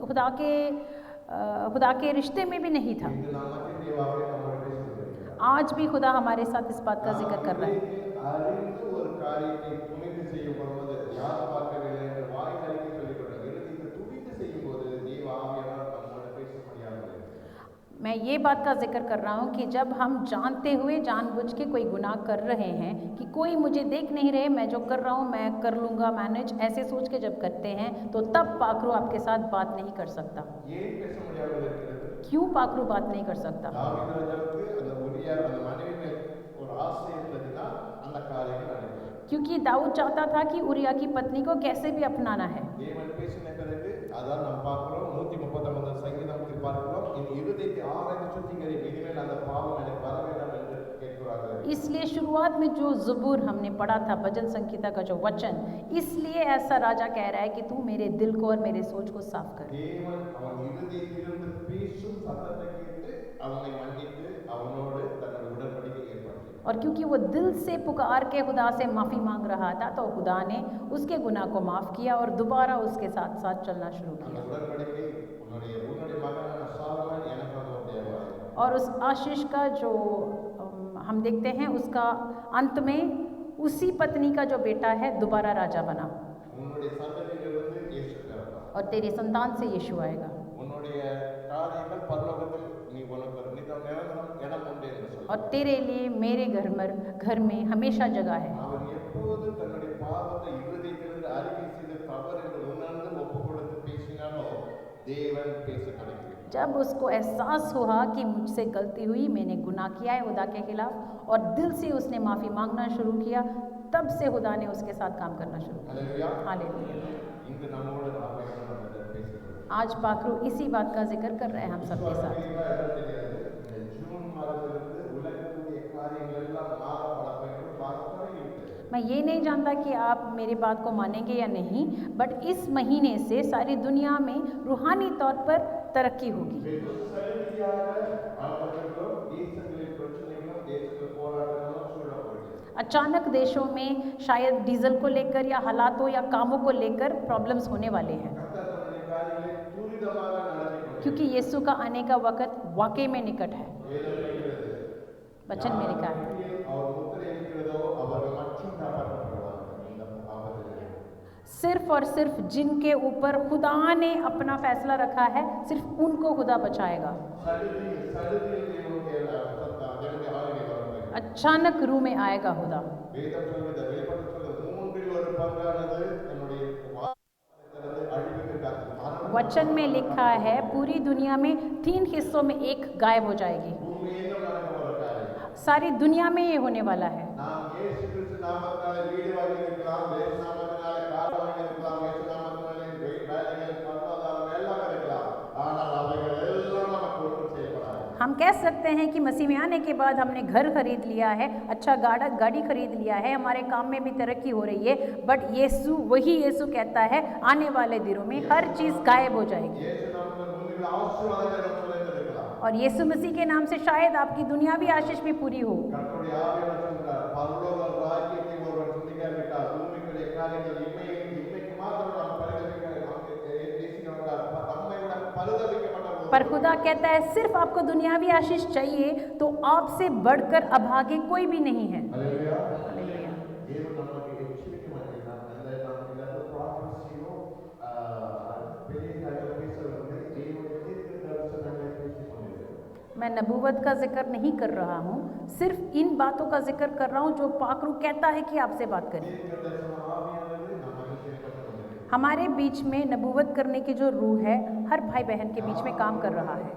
खुदा के रिश्ते में भी नहीं था। இது நமக்கு தேவாவே நம்மோடு பேசுகிறார். आज भी खुदा हमारे साथ इस बात का जिक्र कर रहा है। அறிந்து ஒரு காரியத்தை துணிந்து செய்யும்போது யார் பார்க்கவில்லை என்று வாய் அறிக்கை சொல்லிக் கொண்டார். இறுதியில் துணிந்து செய்யும்போது தேவ ஆவியானவர் நம்மோடு பேச முடியாது. मैं ये बात का जिक्र कर रहा हूँ कि जब हम जानते हुए जानबूझ के कोई गुनाह कर रहे हैं कि कोई मुझे देख नहीं रहे, मैं जो कर रहा हूँ मैं कर लूँगा मैनेज, ऐसे सोच के जब करते हैं तो तब पाखरू आपके साथ बात नहीं कर सकता। ஏன் பேச முடியாமல் இருக்கிறது? क्यों पाखरू बात नहीं कर सकता? தாவீது ராஜாவுக்கு அந்த உரியா அந்த மனைவி மேல் ஒரு ஆசை இருந்ததினால் அந்த காரியங்கள் நடந்தது. क्योंकि दाऊद चाहता था कि उरिया की पत्नी को कैसे भी अपनाना है। தேவன் பேசின பிறகு அதான் நாம் பார்க்கிறோம், 139 சங்கீதத்தில் பார்க்கிறோம், என் இருதயத்தை ஆராய்ந்து சுத்திகரி, இனிமேல் அந்த பாவம் எனக்கு வர வேண்டாம் என்று கேட்கிறார்கள். इसलिए शुरुआत में जो ज़बूर हमने पढ़ा था, भजन संहिता का जो वचन, इसलिए ऐसा राजा कह रहा है कि तू मेरे दिल को और मेरे सोच को साफ कर। தேவன் அவன் இருதயத்திலிருந்து பேசும் சத்தத்தை கேட்டு அவனை மன்னித்து அவனோடு தன்னுடைய உடன்படிக்கை ஏற்படுத்தினார். और क्योंकि वो दिल से पुकार के खुदा से माफ़ी मांग रहा था तो खुदा ने उसके गुनाह को माफ़ किया और दोबारा उसके साथ साथ चलना शुरू அந்த किया। உடன்படிக்கை உன்னுடைய மகனான சாலமோன் எனக்காக தேவாய். और उस आशीष का जो हम देखते हैं उसका अंत में उसी पत्नी का जो बेटा है दोबारा राजा बना உன்னுடைய சந்ததியிலிருந்து இயேசு பிறப்பார். और तेरे संतान से यीशु आएगा உன்னுடைய காரியங்கள் பரலோகத்தில் நீ உனக்கு நிரந்தரம் இடம் உண்டு என்று और சொல்றார். तेरे लिए मेरे घर में हमेशा जगह है। அவன் எப்போது தன்னுடைய பாவத்தை இருதயத்திலிருந்து அறிக்கை செய்து தவறு என்று உணர்ந்து ஒப்பு கொடுத்து பேசினானோ தேவன் பேச தொடங்கினார். जब उसको एहसास हुआ कि मुझसे गलती हुई, मैंने गुनाह किया है खुदा के खिलाफ और दिल से उसने माफ़ी मांगना शुरू किया, तब से खुदा ने उसके साथ काम करना शुरू किया। ஹல்லேலூயா. हालेलुया। இன்று நம்மோடு ஆவியானவர் பேசுகிறார். आज पाखरू इसी बात का जिक्र कर रहे हैं हम सबके साथ। ஜூன் மாதத்திலிருந்து உலகத்துடைய காரியங்கள் எல்லாம் மாற பழக்கம் என்று பார்க்கவே இல்லை. मैं ये नहीं जानता कि आप मेरी बात को मानेंगे या नहीं, बट इस महीने से सारी दुनिया में रूहानी तौर पर तरक्की होगी। வெகு சலுகையாக அவர்களும் தேசங்களில் பிரச்சனைகளும் தேசத்தில் போராட்டங்களும் சூழப்படுகிறது. अचानक देशों में शायद डीजल को लेकर या हालातों या कामों को लेकर प्रॉब्लम्स होने वाले हैं, கர்த்தர் தன்னுடைய காரியங்களை துரிதமாக நடத்தி क्योंकि यीशु का आने का वक़्त वाकई में निकट है। வேதம் சொல்கிறது. वचन में लिखा है, அவர் முத்திரை இருக்கிறதோ அவர்கள் மற்றும் காப்பாற்றப்படுவார்கள் இந்த ஆபத்திலே. सिर्फ और सिर्फ जिनके ऊपर खुदा ने अपना फैसला रखा है, सिर्फ उनको खुदा बचाएगा। சடுதியில் தேவனுடைய தேவனுடைய ஆளுகை வரப்போகிறது. अचानक रूह में आएगा खुदा। வேதம் சொல்கிறது, வெளிப்படுத்தல் சொல்கிறது, மூன்றில் ஒரு பங்கானது என்னுடைய வாசனை அழிவுக்கு காரணம். वचन में लिखा है पूरी दुनिया में 3 हिस्सों में 1 गायब हो जाएगी। பூமியெங்கும் நடக்க போற காரியம். सारी दुनिया में ये होने वाला है। நாம் இயேசு கிறிஸ்து நாமத்தினாலே வீடு வாங்கி இருக்கலாம், இயேசு நாமத்தினாலே கார் வாங்கி இருக்கலாம், இயேசு நாமத்தினாலே வேலைகள் பரவாயில்ல எல்லாம் இருக்கலாம். ஆனால் அவைகள் எல்லாம் நமக்கு ஒன்றும் செய்யப்படாது. हम कह सकते हैं कि मसीह में आने के बाद हमने घर खरीद लिया है, अच्छा गाड़ी खरीद लिया है, हमारे काम में भी तरक्की हो रही है, बट वही यीशु कहता है आने वाले दिनों में हर चीज़ गायब हो जाएगी। இயேசு நாமத்தில் பூமியில் ஆசீர்வாதங்கள் நமக்கு இருக்கலாம். और यीशु मसीह के नाम से शायद आपकी दुनियावी आशीष भी पूरी हो। கர்த்தருடைய ஆவியானவர் சொல்கிறார், பரலோக ராஜ்யத்தை ஒருவன் சிந்திக்காவிட்டால் பூமிக்குரிய காரியங்கள் இம்மைக்கு மாத்திரம் நாம் பரிதபிக்க நமக்கு பேசினோம். நம்மை விட பரிதபிக்கப்பட்ட पर खुदा कहता है सिर्फ आपको दुनियावी आशीष चाहिए तो आपसे बढ़कर अभागे कोई भी नहीं है। हालेलुया. हालेलुया। దేవుడు நமக்கு எச்சரிக்கை நமக்கு இல்லாத ப்ராஃபஸியோ பெரிய பேசுறது தேவனுடைய தீர்க்க தரிசனங்களை பேசிக்கொண்டிருக்கிறது. मैं नबूवत का जिक्र नहीं कर रहा हूँ, सिर्फ इन बातों का जिक्र कर रहा हूँ जो पाकरू कहता है कि आपसे बात करें। தீர்க்க தரிசன ஆவியானது நமக்கு செயல்படுகிறது. हमारे बीच में नबूवत करने की जो रूह है हर भाई बहन के बीच में काम कर रहा है।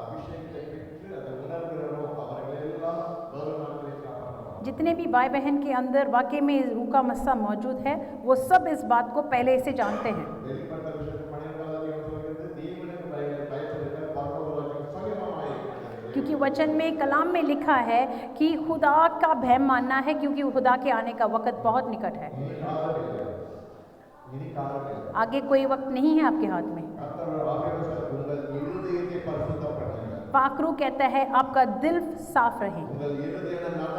அபிஷேகத்தை பெற்று அதை உணர்கிறோம் அவர்களெல்லாம் வரும் நாட்களில் காப்பாற்றப்படும். जितने भी भाई बहन के अंदर वाकई में रूह का मस्सा मौजूद है वो सब इस बात को पहले से जानते हैं। வெளிப்பட்ட விஷயத்தில் 12வது சொல்கிறது, தேவனுக்கு பயப்படுகிற பரலோக ராஜ்யம் சமீபமாயிருக்கிறது. क्योंकि वचन में कलाम में लिखा है कि खुदा का भय मानना है क्योंकि खुदा के आने का वक़्त बहुत निकट है। இனி காலமில்லை. आगे कोई वक्त नहीं है आपके हाथ में। கர்த்தர் ஆவியானவர் உங்கள் இருதயத்தை பரிசுத்தப்படுத்துங்கள். पाकरू कहता है आपका दिल साफ रहे, உங்கள் இருதயம் நல்ல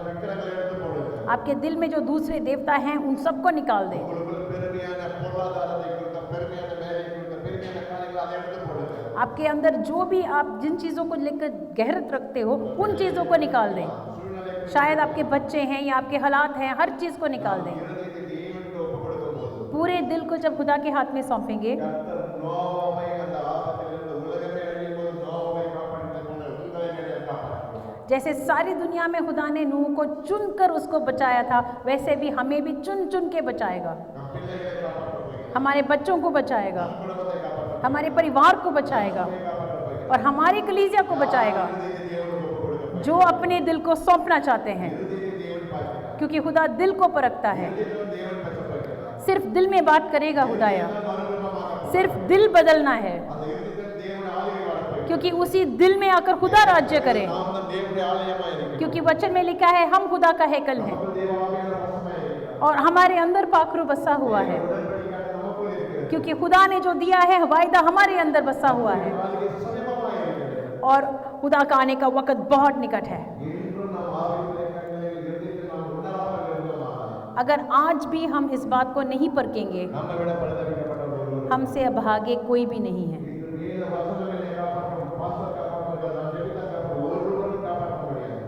விக்கிரகங்களை எடுத்து போடுங்கள். आपके दिल में जो दूसरे देवता हैं उन सबको निकाल दें। உங்களுக்குள்ள பெருமையான பொருளாதாரத்தை குறித்த, பெருமையான வேலை குறித்த, பெருமையான காரியங்களை அதை எடுத்து போடுங்கள். आपके अंदर जो भी आप जिन चीज़ों को लेकर गहरत रखते हो उन चीज़ों को निकाल दें। சூழ்நிலை शायद आपके बच्चे हैं या आपके हालात हैं, हर चीज़ को निकाल दें। இருதயத்தை தேவனுக்கு ஒப்புக் கொடுக்கும்போது पूरे दिल को जब खुदा के हाथ में सौंपेंगे, கர்த்தர் நோவாவை அந்த ஆபத்திலிருந்து உலகமே அழியும்போது நோவாவை காப்பாற்றின போல உங்களை காப்பாற்றுவார். जैसे सारी दुनिया में खुदा ने नूह को चुनकर उसको बचाया था, वैसे भी हमें भी चुन चुन के बचाएगा। நம் பிள்ளைகளை காப்பாற்றுவார். हमारे बच्चों को बचाएगा, குடும்பத்தை காப்பாற்றுவார். हमारे परिवार को बचाएगा காப்பாற்றுவார். और हमारी कलीसिया को बचाएगा இருதயத்தை தேவனுக்கு ஒப்புக் கொடுங்கள். जो अपने दिल को सौंपना चाहते हैं, இருதயத்தை தேவன் பார்க்கிறார். क्योंकि खुदा दिल को परखता है। இருதயத்தை தேவன் பரிசுத்தப்படுத்துகிறார். सिर्फ दिल में बात करेगा खुदाया, மறுரூபமாக सिर्फ दिल बदलना है, அந்த இருதயத்தில் தேவன் ஆலயம் வளர்ப்பார். क्योंकि उसी दिल में आकर खुदा राज्य करे। நாம் தான் தேவனுடைய ஆலயமாய் இருக்கிறோம். क्योंकि वचन में लिखा है हम खुदा का हैकल हैं நம்ம தேவ ஆவியானவர் வசமாய் இருக்கிறார். और हमारे अंदर पाखरू बसा हुआ है, உடன்படிக்கை நமக்குள் இருக்கிறது. क्योंकि खुदा ने जो दिया है वायदा हमारे अंदर बसा हुआ है நாளைக்கு சமீபமாய் இருக்கிறது. और खुदा का आने का वक़्त बहुत निकट है। இன்றும் நாம் ஆவியிலே கண்களில் இருதயத்தில் நாம் உணராமல் இருந்தோமானால் अगर आज भी हम इस बात को नहीं परखेंगे, நம்மை விட பரிதபிக்கப்பட்டவர் ஒருவர் हमसे अभागे कोई भी नहीं है। இந்த வேத வசனங்களை காப்பாற்றும் பாஸ்டர் காப்பாற்றுவார்கள், நான் ஜெபித்தா காப்பாற்ற ஒருவரும் காப்பாற்ற முடியாது.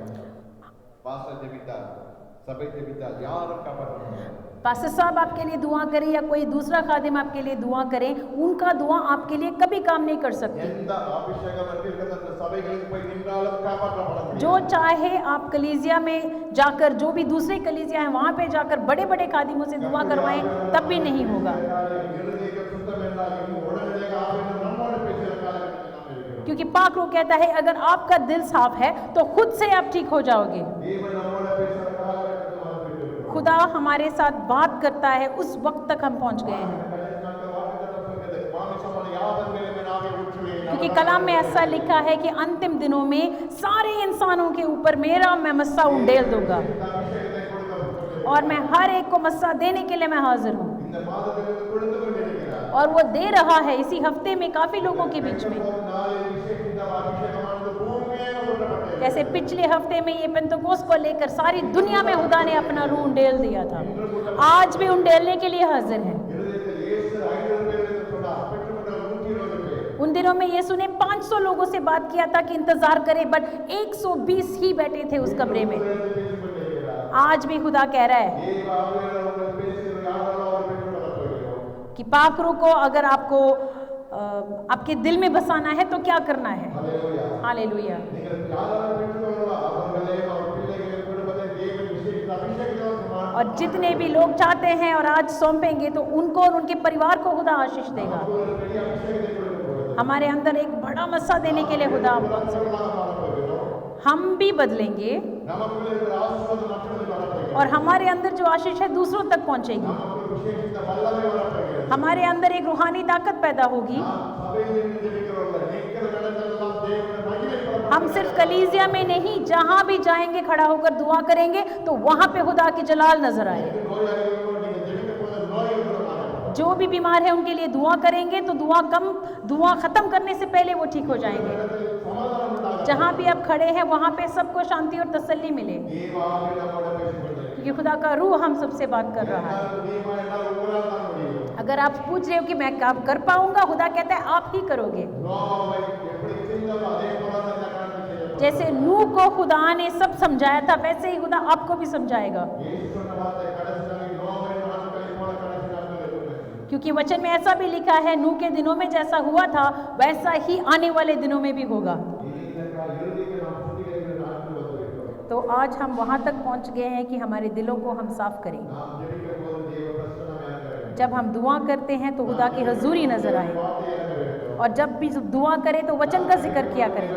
பாஸ்டர் ஜெபித்தா, சபை ஜெபித்தா யாரும் காப்பாற்ற முடியாது. पास्टर साहब आपके लिए दुआ करें या कोई दूसरा खादिम आपके लिए दुआ करें, उनका दुआ आपके लिए कभी काम नहीं कर सकती। எந்த அபிஷேகம் இருக்கிறது அந்த சபைகளுக்கு போய் நின்றாலும் காப்பாற்றப்பட முடியாது. जो चाहे आप कलीसिया में जाकर, जो भी दूसरे कलीसिया हैं वहाँ पे जाकर बड़े बड़े खादिमों से दुआ करवाएं, तब भी नहीं होगा। இருதயம் சுத்தம் என்றால் இன்னும் உடனடியாக ஆவியானவர் நம்மோடு பேசுகிற காலகட்டத்தில் நாம் இருக்கிறோம். क्योंकि पाकरू कहता है अगर आपका दिल साफ है तो खुद से आप ठीक हो जाओगे। தேவன் நம்மோடு பேசுகிற காலகட்டத்தில் நாம் இருக்கிறோம். खुदा हमारे साथ बात करता है, उस वक्त तक हम पहुँच गए हैं। क्योंकि कलाम में ऐसा लिखा है कि अंतिम दिनों में सारे इंसानों के ऊपर मैं मस्सा उंडेल दूंगा और मैं हर एक को मस्सा देने के लिए मैं हाजिर हूँ। और वो दे रहा है इसी हफ्ते में काफ़ी लोगों के बीच में। जैसे पिछले हफ्ते में ये पेंतकोस्त को लेकर सारी दुनिया में खुदा ने अपना रूह उंडेल दिया था, आज भी उंडेलने के लिए हाजिर है। उन दिनों में यीशु ने 500 लोगों से बात किया था कि इंतजार करें, बट 120 ही बैठे थे उस कमरे में। आज भी खुदा कह रहा है कि पाकरू को अगर आपको आपके दिल में बसाना है तो क्या करना है। हालेलुया। और जितने भी लोग चाहते हैं और आज सौंपेंगे तो उनको और उनके परिवार को खुदा आशीष देगा। हमारे अंदर एक बड़ा मस्सा देने के लिए खुदा हम भी बदलेंगे और हमारे अंदर जो आशीष है दूसरों तक पहुंचेगी। हमारे अंदर एक रूहानी ताकत पैदा होगी। हम सिर्फ कलीसिया में नहीं, जहां भी जाएंगे खड़ा होकर दुआ करेंगे तो वहां पे खुदा की जलाल नजर आए। जो भी बीमार है उनके लिए दुआ करेंगे तो दुआ खत्म करने से पहले वो ठीक हो जाएंगे। जहां भी आप खड़े हैं वहां पे सबको शांति और तसल्ली मिले, क्योंकि खुदा का रूह हम सबसे बात कर रहा है। अगर आप पूछ रहे हो कि मैं काम कर पाऊंगा, खुदा कहता है आप ही करोगे। जैसे नूह को खुदा ने सब समझाया था, वैसे ही खुदा आपको भी समझाएगा, क्योंकि वचन में ऐसा भी लिखा है, नूह के दिनों में जैसा हुआ था वैसा ही आने वाले दिनों में भी होगा। तो आज हम वहां तक पहुंच गए हैं कि हमारे दिलों को हम साफ करें। जब हम दुआ करते हैं तो खुदा की हजूरी नजर आए, और जब भी दुआ करें तो वचन का जिक्र किया करें।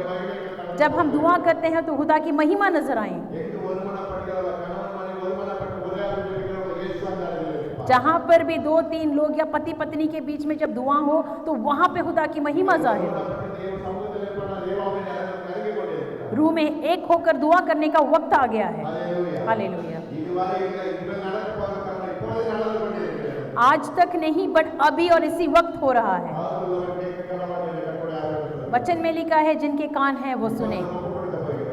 जब हम दुआ करते हैं तो खुदा की महिमा नजर आए। जहां पर भी 2-3 लोग या पति पत्नी के बीच में जब दुआ हो तो वहां पे खुदा की महिमा जाहिर हो। रूह में एक होकर दुआ करने का वक्त आ गया है। हालेलुया। आज तक नहीं, बट अभी और इसी वक्त हो रहा है। वचन में लिखा है, जिनके कान हैं वो सुने।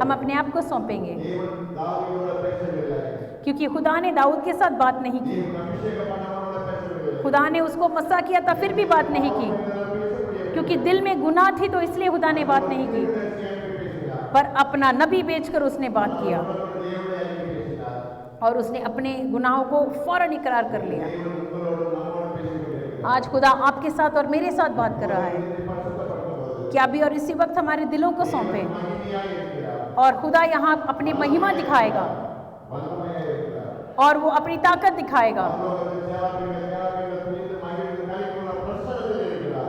हम अपने आप को सौंपेंगे, क्योंकि खुदा ने दाऊद के साथ बात नहीं की। खुदा ने उसको मसा किया था, फिर भी बात नहीं की, क्योंकि दिल में गुनाह थी, तो इसलिए खुदा ने बात नहीं की। पर अपना नबी बेचकर उसने बात किया और उसने अपने गुनाहों को फौरन इकरार कर लिया। आज खुदा आपके साथ और मेरे साथ बात कर रहा है कि अभी और इसी वक्त हमारे दिलों को सौंपें, और खुदा यहाँ अपनी महिमा दिखाएगा और वो अपनी ताकत दिखाएगा।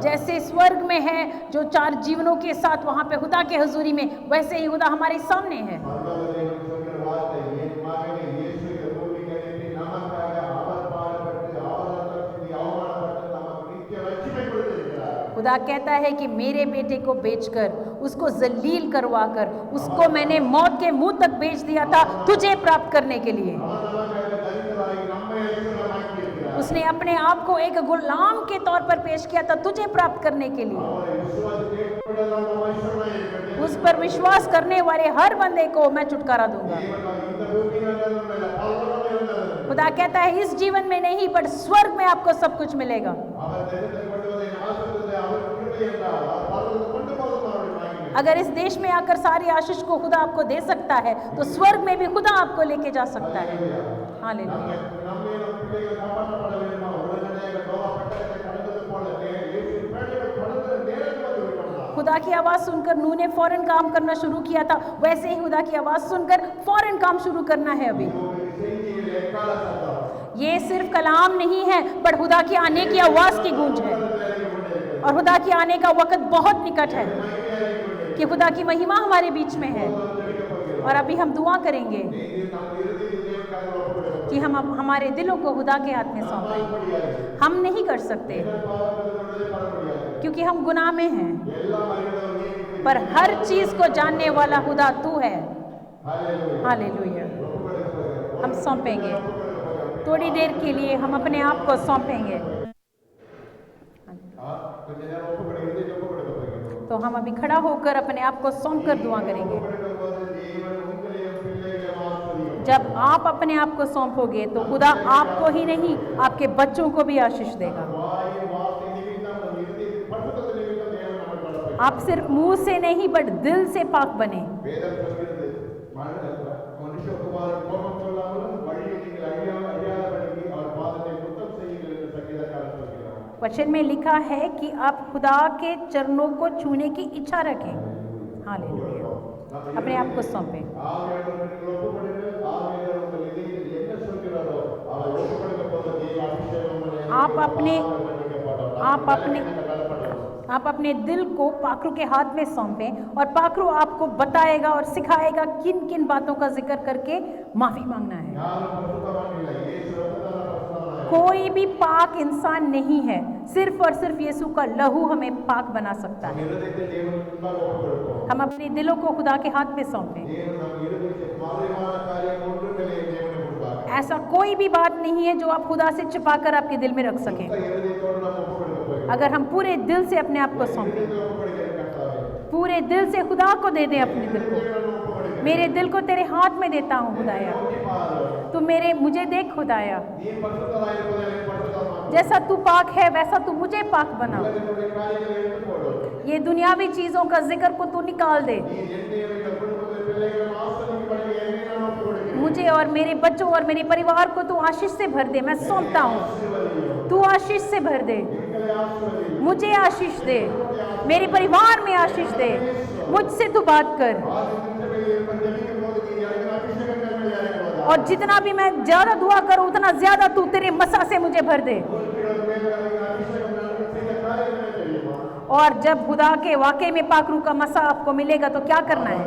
जैसे स्वर्ग में है जो 4 जीवनों के साथ वहां पे खुदा के हजूरी में, वैसे ही खुदा हमारे सामने है। खुदा कहता है कि मेरे बेटे को बेचकर, उसको जलील करवाकर, उसको मैंने मौत के मुंह तक बेच दिया था तुझे प्राप्त करने के लिए। उसने अपने आप को एक गुलाम के तौर पर पेश किया था तुझे प्राप्त करने के लिए। उस पर विश्वास करने वाले हर बंदे को मैं छुटकारा दूंगा। खुदा कहता है इस जीवन में नहीं, बट स्वर्ग में आपको सब कुछ मिलेगा। अगर इस देश में आकर सारी आशीष को खुदा आपको दे सकता है, तो स्वर्ग में भी खुदा आपको लेके जा सकता है। हालेलुया। खुदा की आवाज़ सुनकर नूह ने फौरन काम करना शुरू किया था, वैसे ही खुदा की आवाज़ सुनकर फौरन काम शुरू करना है। अभी ये सिर्फ कलाम नहीं है, बट खुदा के आने की आवाज़ की गूंज है, और खुदा के आने का वक्त बहुत निकट है कि खुदा की महिमा हमारे बीच में है। और अभी हम दुआ करेंगे कि हम हमारे दिलों को खुदा के हाथ में सौंपें। हम नहीं कर सकते क्योंकि हम गुनाह में हैं, पर हर चीज को जानने वाला खुदा तू है। हालेलुया। हम सौंपेंगे, थोड़ी देर के लिए हम अपने आप को सौंपेंगे। तो हम अभी खड़ा होकर अपने आप को सौंप कर दुआ करेंगे। जब आप अपने आप को सौंपोगे तो खुदा आपको ही नहीं, आपके बच्चों को भी आशीष देगा। आप सिर्फ मुंह से नहीं, बट दिल से पाक बने। वचन में लिखा है कि आप खुदा के चरणों को छूने की इच्छा रखें। हालेलुया। अपने आप को सौंपें। आप अपने दिल को पाखरू के हाथ में सौंपें और पाखरू आपको बताएगा और सिखाएगा किन किन बातों का जिक्र करके माफी मांगना है। कोई भी पाक इंसान नहीं है, सिर्फ और सिर्फ यीशु का लहू हमें पाक बना सकता है। हम अपने दिलों को खुदा के हाथ में सौंपें। ऐसा कोई भी बात नहीं है जो आप खुदा से छिपाकर आपके दिल में रख सकें। अगर हम पूरे दिल से अपने आप को सौंपें, पूरे दिल से खुदा को दे दें अपने दिल को। मेरे दिल को तेरे हाथ में देता हूँ खुदाया, तू मुझे देख खुदाया, जैसा तू पाक है वैसा तू मुझे पाक बना। ये दुनियावी चीजों का जिक्र को तू निकाल दे। मुझे और मेरे बच्चों और मेरे परिवार को तू आशीष से भर दे। मैं सौंपता हूँ, तू आशीष से भर दे। मुझे आशीष दे, मेरे परिवार में आशीष दे। मुझसे तू बात कर, और जितना भी मैं ज्यादा दुआ करूं उतना ज्यादा तू तेरे मसा से मुझे भर दे। और जब खुदा के वाकई में पाकरू का मसा आपको मिलेगा तो क्या करना है?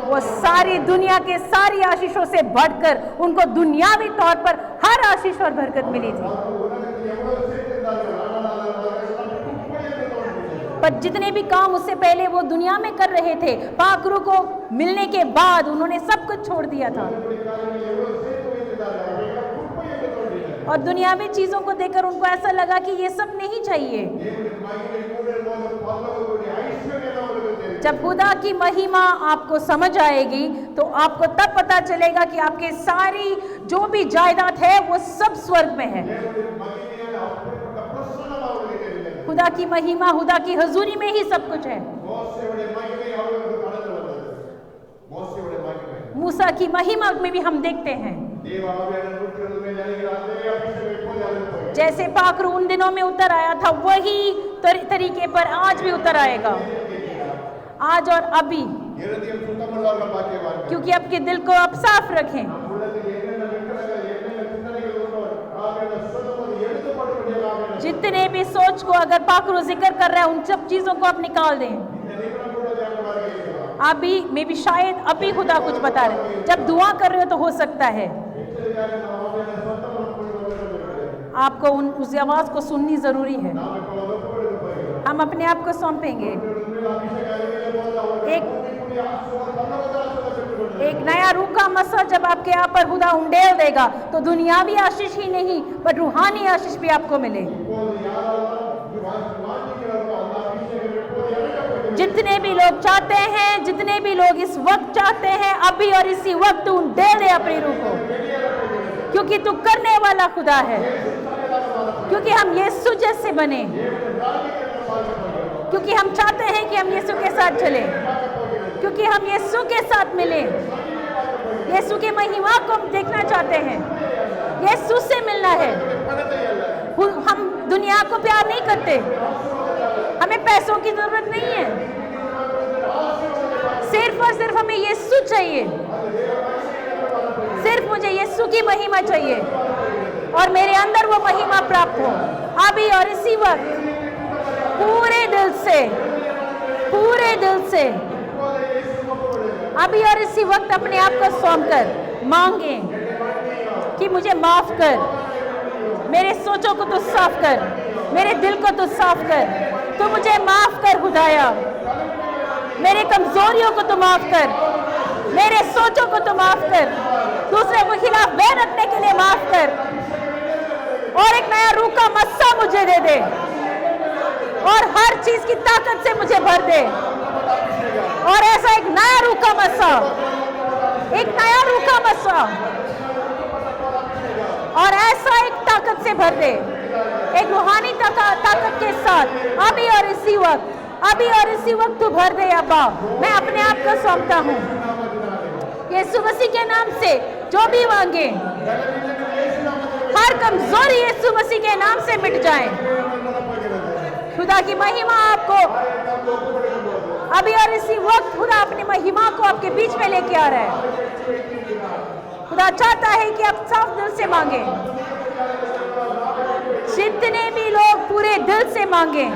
वो सारी दुनिया के सारी आशीषों से बढ़कर उनको दुनियावी तौर पर हर आशीष और बरकत मिली थी। पर जितने भी काम उससे पहले वो दुनिया में कर रहे थे, पाकरू को मिलने के बाद उन्होंने सब कुछ छोड़ दिया था। और दुनियावी चीजों को देखकर उनको ऐसा लगा कि ये सब नहीं चाहिए। जब खुदा की महिमा आपको समझ आएगी तो आपको तब पता चलेगा कि आपके सारी जो भी जायदाद है वो सब स्वर्ग में है। खुदा की महिमा, खुदा की हजूरी में ही सब कुछ है। मूसा की महिमा में भी हम देखते हैं जैसे पाकरू उन दिनों में उतर आया था, वही तरीके पर आज भी उतर आएगा, आज और अभी। क्योंकि आपके दिल को आप साफ रखें। जितने भी सोच को अगर पाकरू जिक्र कर रहा है उन सब चीजों को आप निकाल दें। अभी में भी शायद अभी खुदा कुछ बता रहे, जब दुआ कर रहे हो तो हो सकता है आपको उस आवाज को सुननी जरूरी है। हम अपने आप को सौंपेंगे। एक नया रूह का मसा जब आपके यहाँ पर खुदा उंडेल देगा तो दुनियावी आशीष ही नहीं पर रूहानी आशीष भी आपको मिले। जितने भी लोग चाहते हैं, जितने भी लोग इस वक्त चाहते हैं, अभी और इसी वक्त तू उंडेल दे अपनी रूह को, क्योंकि तू करने वाला खुदा है। क्योंकि हम यीशु जैसे बने, क्योंकि हम चाहते हैं कि हम यीशु के साथ चलें, क्योंकि हम यीशु के साथ मिलें। यीशु के महिमा को हम देखना चाहते हैं, यीशु से मिलना है। हम दुनिया को प्यार नहीं करते, हमें पैसों की जरूरत नहीं है, सिर्फ और सिर्फ हमें यीशु चाहिए। सिर्फ मुझे यीशु की महिमा चाहिए और मेरे अंदर वो महिमा प्राप्त हो अभी और इसी वक्त, पूरे दिल से, पूरे दिल से अभी और इसी वक्त अपने आप को सौंप कर मांगे कि मुझे माफ कर, मेरे सोचों को तो साफ कर, मेरे दिल को तो साफ कर, तो मुझे माफ कर खुदाया, मेरे कमजोरियों को तो माफ कर, मेरे सोचों को तो माफ कर, दूसरे के खिलाफ बैर रखने के लिए माफ कर, और एक नया रूह का मस्सा मुझे दे दे और हर चीज की ताकत से मुझे भर दे। और ऐसा एक नया रूह का मस्सा, एक नया रूह का मस्सा, और ऐसा एक ताकत से भर दे, एक रूहानी ताकत के साथ अभी और इसी वक्त, अभी और इसी वक्त तू भर दे अब्बा। मैं अपने आप को सौंपता हूँ यीशु मसीह के नाम से। जो भी मांगे, हर कमजोरी यीशु मसीह के नाम से मिट जाए। खुदा की महिमा आपको अभी और इसी वक्त खुदा अपनी महिमा को आपके बीच में लेके आ रहा है। खुदा चाहता है कि आप साफ दिल से मांगे। जितने भी लोग पूरे दिल से मांगे,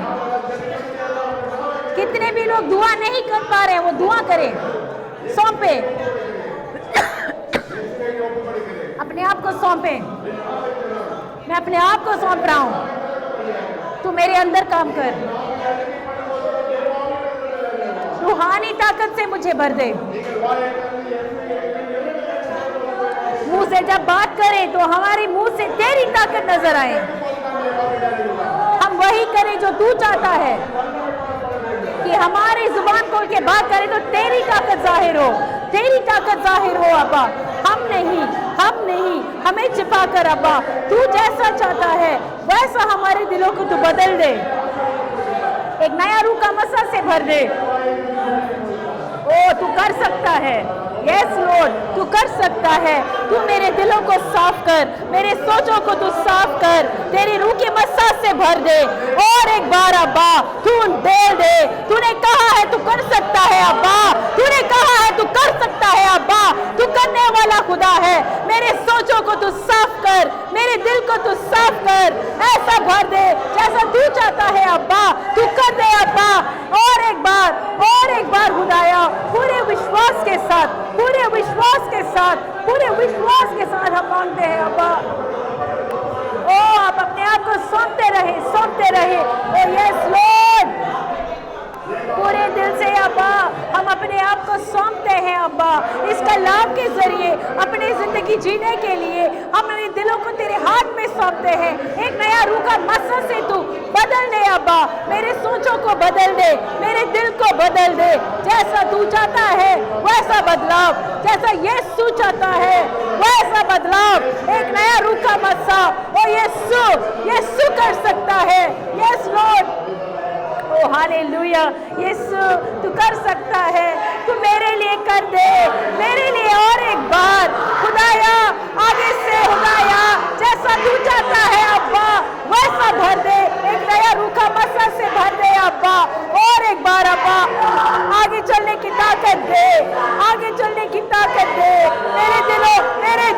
कितने भी लोग दुआ नहीं कर पा रहे हैं वो दुआ करें, सौंपे, अपने आप को सौंपे। मैं अपने आप को सौंप रहा हूं, तू मेरे अंदर काम कर, रूहानी ताकत से मुझे भर दे। मुंह से जब बात करें तो हमारे मुंह से तेरी ताकत नजर आए, हम वही करें जो तू चाहता है कि हमारी जुबान खोल के बात करें तो तेरी ताकत जाहिर हो, तेरी ताकत जाहिर हो अब्बा। हम नहीं, हमें छिपा कर अब्बा, तू जैसा चाहता है वैसा हमारे दिलों को तू बदल दे, एक नया रूह का मसा से भर दे। ओ तू कर सकता है, यस लॉर्ड तू कर सकता है। तू मेरे दिलों को साफ कर, मेरे सोचों को तू साफ कर, तेरी रूह की मसाज से भर दे। और एक बार अब्बा तू दे, तूने कहा है तू कर सकता है अब्बा, तूने कहा है तू कर सकता है अब्बा, तू करने वाला खुदा है। मेरे सोचों को तू साफ कर, मेरे दिल को तू साफ कर, ऐसा भर दे जैसा तू चाहता है अब्बा, तू कर दे अब्बा। और एक बार खुदाया पूरे विश्वास के साथ, पूरे विश्वास के साथ हम मांगते हैं अब्बा। ओ आप अपने आप को सौंपते रहे। ओ यस लॉर्ड, पूरे दिल से अब्बा हम अपने आप को सौंपते हैं अब्बा। इस कलाम के जरिए अपनी जिंदगी जीने के लिए हम अपने दिलों को तेरे हाथ में सौंपते हैं। एक नया रूह का मसा से तू बदल दे अब्बा, मेरे सोचों को बदल दे, मेरे दिल को बदल दे, जैसा तू चाहता है वैसा बदलाव, जैसा यीशु चाहता है वैसा बदलाव, एक नया रूह का मसा। ओ यीशु कर सकता है, यस लॉर्ड। ओ हालेलुया, यीशु तू कर सकता है, तू मेरे लिए कर दे, मेरे लिए और एक बार खुदाया, आगे से खुदाया जैसा तू चाहता है अब्बा वैसा भर दे, एक नया रूह का मसा से भर दे अब्बा। और एक बार अब्बा आगे चलने की ताकत दे, आगे चलने की ताकत दे मेरे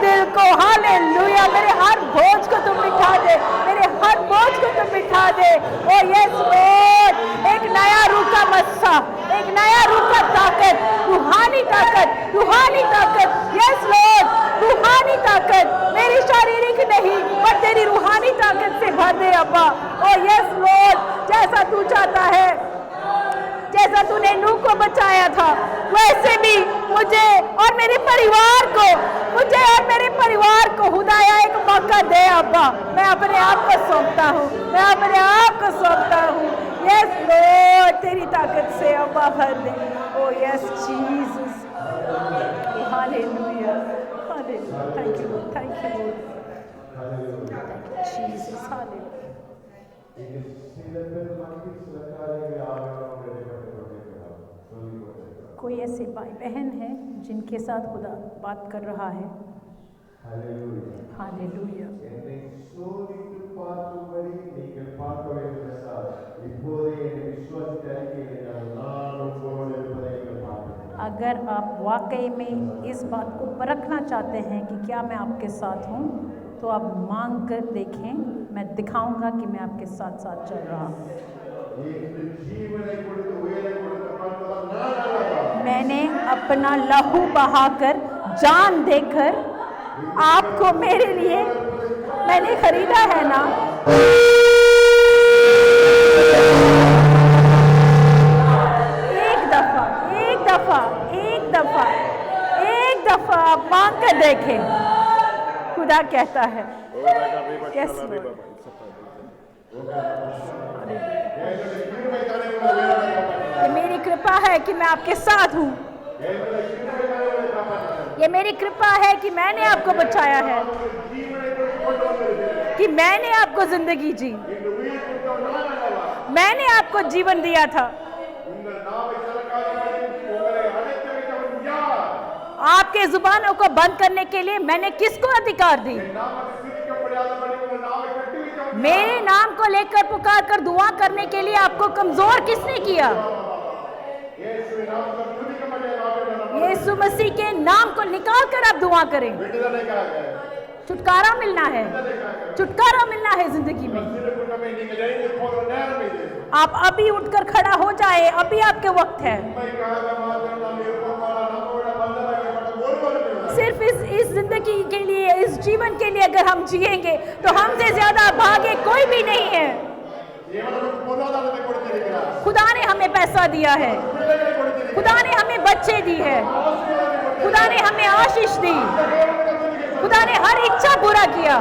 दिल को। हालेलुया, मेरे हर बोझ को तुम मिटा दे, मेरे हर बोझ को तुम मिटा दे। ओ यस लॉर्ड, एक नया रूह का मस्सा, एक नया रूह का ताकत, रूहानी ताकत, यस लॉर्ड, रूहानी ताकत, मेरी शारीरिक नहीं पर तेरी रूहानी ताकत से भर दे अब्बा। ओ यस लॉर्ड, जैसा तू चाहता है, जैसा तूने नूह को बचाया था वैसे भी मुझे और मेरे परिवार को खुदाया एक मौका दे अब्बा। मैं अपने आप को सौंपता हूँ, यस लॉर्ड, तेरी ताकत से अब्बा भर दे। Oh yes Jesus, hallelujah, thank you Lord, Jesus, hallelujah. कोई ऐसे भाई बहन है जिनके साथ खुदा बात कर रहा है? हालेलुया। अगर आप वाकई में इस बात को परखना चाहते हैं कि क्या मैं आपके साथ हूँ, तो आप मांग कर देखें, मैं दिखाऊंगा कि मैं आपके साथ साथ चल रहा हूँ। मैंने अपना लहू बहाकर, जान देकर आपको मेरे लिए मैंने खरीदा है ना। एक दफा आप मांग कर देखें, खुदा कहता है यस लॉर्ड। ये मेरी कृपा है कि मैं आपके साथ हूँ, ये मेरी कृपा है कि मैंने आपको बचाया है, कि मैंने आपको जिंदगी दी, मैंने आपको जीवन दिया था। आपके जुबानों को बंद करने के लिए मैंने किसको अधिकार दी? मेरे नाम को लेकर पुकार कर दुआ करने के लिए आपको कमजोर किसने किया? यीशु मसीह के नाम को निकाल कर आप दुआ करें। छुटकारा मिलना है, छुटकारा मिलना है जिंदगी में। आप अभी उठकर खड़ा हो जाए, अभी आपके वक्त है। सिर्फ इस जिंदगी के लिए, इस जीवन के लिए अगर हम जिएंगे तो हमसे ज्यादा भागे कोई भी नहीं है। खुदा ने हमें पैसा दिया है, खुदा ने हमें बच्चे दी है, खुदा ने हमें आशीष दी, खुदा ने हर इच्छा पूरा किया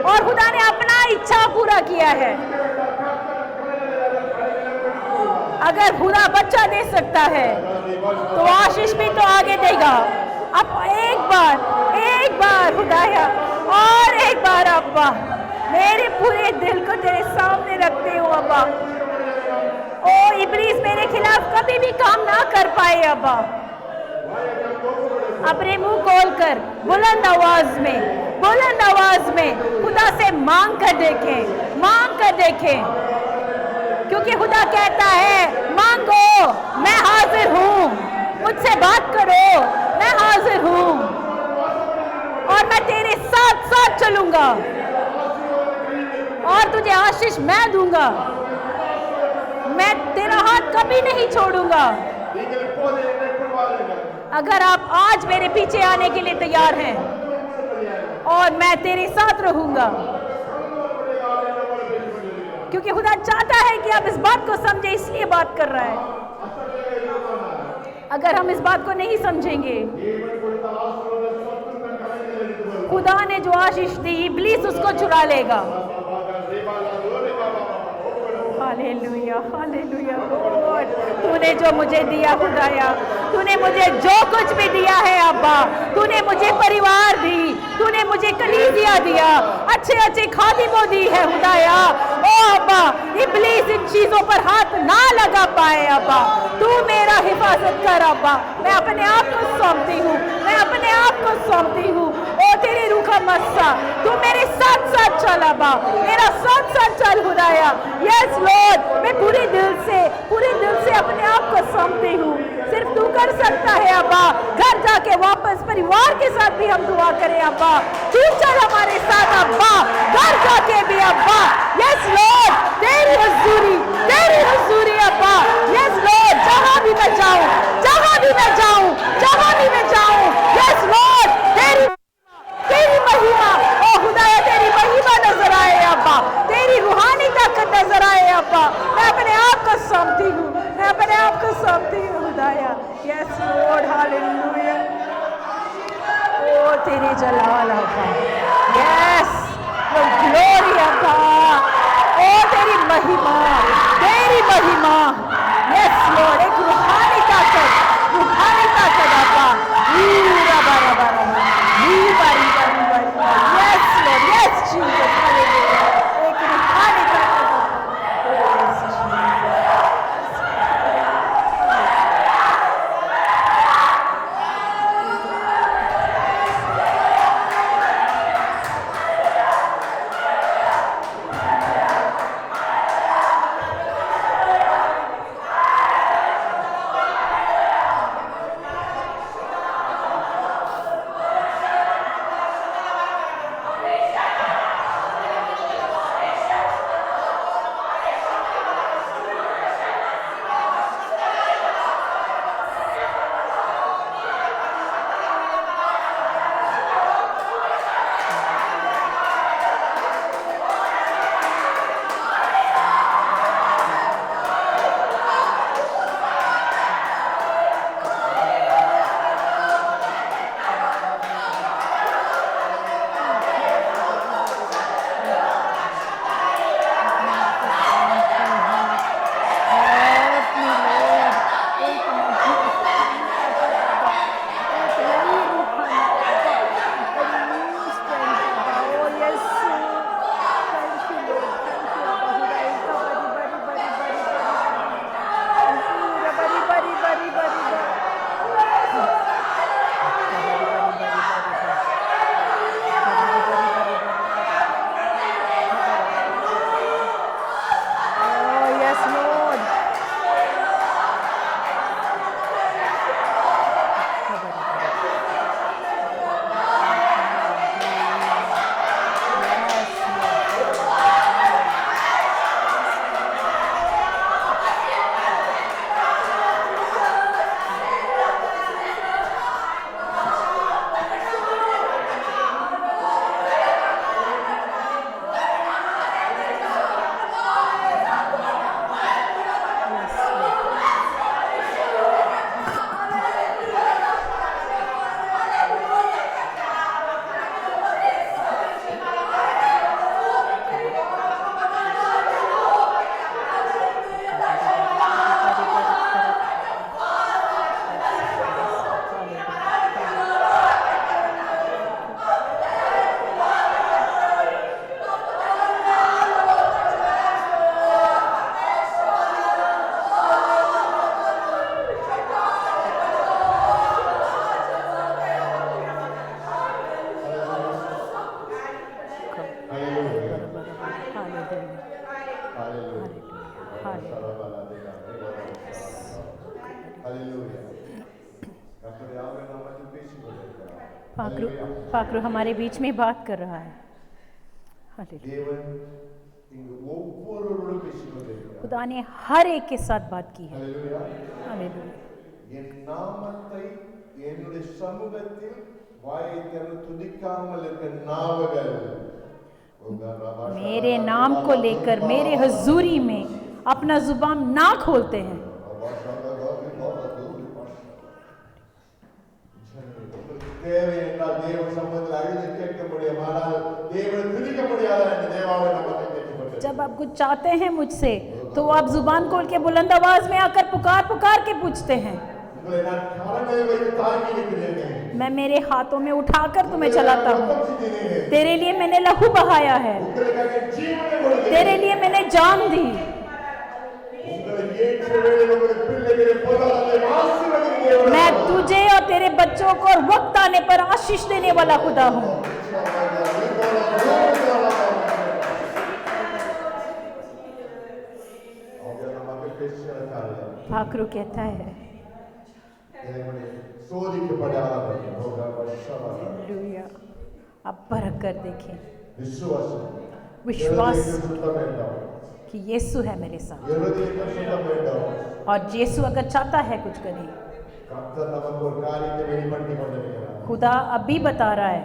और खुदा ने अपना इच्छा पूरा किया है। अगर खुदा बच्चा दे सकता है तो आशीष भी तो आगे देगा। अब एक बार खुदाया और एक बार अब्बा, मेरे पूरे दिल को तेरे सामने रखते हो अब्बा। ओ इब्लीस मेरे खिलाफ कभी भी काम ना कर पाए अब्बा। अपने मुंह खोलकर बुलंद आवाज में खुदा से मांग कर देखें, क्योंकि खुदा कहता है मांगो मैं हाजिर हूँ, मुझसे बात करो मैं हाजिर हूँ और मैं तेरे साथ साथ चलूंगा और तुझे आशीष मैं दूंगा। मैं तेरा हाथ कभी नहीं छोड़ूंगा। अगर आप आज मेरे पीछे आने के लिए तैयार हैं और मैं तेरे साथ रहूंगा, क्योंकि खुदा चाहता है कि आप इस बात को समझे, इसलिए बात कर रहा है। अगर हम इस बात को नहीं समझेंगे, खुदा ने जो आशीष दी इब्लीस उसको चुरा लेगा। हालेलुया हालेलुया लॉर्ड, तूने जो मुझे दिया खुदाया, तूने मुझे जो कुछ भी दिया है अब्बा, तूने मुझे परिवार दी, तूने मुझे कलीसिया दिया, अच्छे अच्छे खादिमों दी है खुदाया। ओ अब्बा, इब्लीस इन चीजों पर हाथ ना लगा पाए अब्बा। तू मेरा हिफाजत कर अब्बा। मैं अपने आप को सौंपती हूँ, मैं अपने आप को सौंपती हूँ। ओ तेरे रूह का मस्सा, तू मेरे साथ साथ चल अब्बा, मेरा साथ साथ चल खुदाया। यस लॉर्ड, मैं पूरे दिल से अपने आप को सौंपती हूँ। सिर्फ तू कर सकता है अब्बा। घर जाके वापस परिवार के साथ भी हम दुआ करें अब्बा। तू चल हमारे साथ अब्बा, घर जाके भी अब्बा। यस लॉर्ड, तेरी हुजूरी अब्बा। यस लॉर्ड, जहाँ भी मैं जाऊँ, यस लॉर्ड, तेरी महिमा, ओ खुदाया तेरी महिमा नजर आए अब्बा, तेरी रूहानी ताकत नजर आए अब्बा। मैं अपने आप को सौंपती हूँ, खुदाया। Yes Lord, hallelujah. ओ तेरे जलाल अब्बा, यस ग्लोरी अब्बा। ओ तेरी महिमा, यस लॉर्ड, एक रूहानी ताकत अब्बा। Yes Lord, yes Jesus, hallelujah. एक रूहानी ताकत पाकरू हमारे बीच में बात कर रहा है। हालेलुया। தேவன் இங்கு ஒவ்வொருவரோடும் பேசிக் கொண்டிருக்கிறார். खुदा ने हर एक के साथ बात की है। ஹல்லேலூயா. हालेलुया। என் நாமத்தை என்னுடைய சமூகத்தில் வாயை திறந்து துதிக்காமல் இருக்க நாவுகள் मेरे नाम को लेकर मेरे हजूरी में अपना जुबान ना खोलते हैं। தேவை என்றால் தேவ சமூகத்தில் அழுது கேட்க முடியும், ஆனால் தேவனை துதிக்க முடியாத இந்த தேவாவை நமக்கு கேட்கப்பட்டது. जब आप कुछ चाहते हैं मुझसे तो आप जुबान खोल के बुलंद आवाज में आकर पुकार पुकार के पूछते हैं। உங்களை நான் கரங்களில் வைத்து தாங்கி இருக்கிறேன். मैं मेरे हाथों में उठाकर तुम्हें चलाता हूँ। ரத்தம் சிந்தினேன். तेरे लिए मैंने लहू बहाया है, உங்களுக்காக ஜீவனை கொடுத்தேன். तेरे लिए मैंने जान दी। உங்களை ஏற்ற வேளையில் உங்கள் பிள்ளைகளை பொருளாதாரத்தை ஆசீர்வதிக்கும் தேவன். मैं तुझे और तेरे बच्चों को और वक्त आने पर आशीष देने वाला खुदा हूँ। पाकरू कहता है हालेलुया। आप परख कर देखें विश्वास कि यीशु है मेरे साथ, और यीशु अगर चाहता है कुछ करे, खुदा अभी बता रहा है।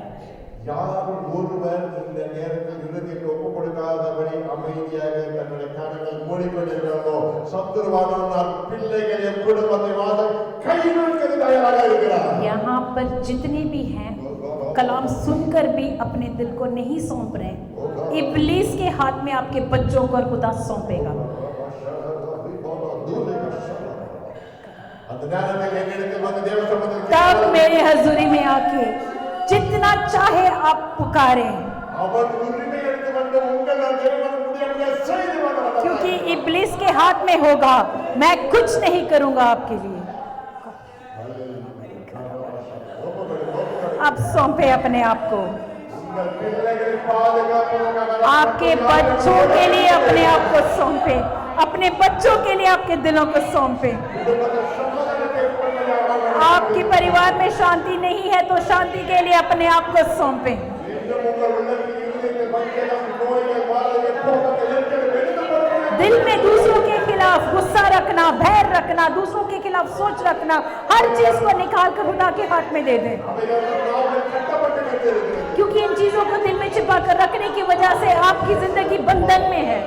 யாரும் ஒருவர் இந்த நேரத்தில் இருதயத்தை ஒப்புக் கொடுக்காதபடி அமைதியாக தன்னுடைய கரங்கள் மூடிக்கொண்டிருக்கிறாரோ சத்துருவானவன் பிள்ளைகள் என் குடும்பத்தை வாதம் கைவிடுவதற்கு தயாராக இருக்கிறார். यहाँ पर जितने भी हैं कलाम सुनकर भी अपने दिल को नहीं सौंप रहे, इब्लीस के हाथ में आपके बच्चों को खुदा सौंपेगा। तब मेरे हजूरी में आके जितना चाहे आप पुकारें, क्योंकि इब्लीस के हाथ में होगा, मैं कुछ नहीं करूंगा आपके लिए। आप सौंपे अपने आप को, आपके बच्चों के लिए अपने आप को सौंपे, अपने बच्चों के लिए आपके दिलों को सौंपे। आपके परिवार में शांति नहीं है तो शांति के लिए अपने आप को सौंपे। दिल में दूसरों के खिलाफ गुस्सा रखना, भय रखना, दूसरों के खिलाफ सोच रखना, हर चीज को निकाल कर खुदा के हाथ में दे दें, क्योंकि इन चीजों को दिल में छिपा कर रखने की वजह से आपकी जिंदगी बंधन में है।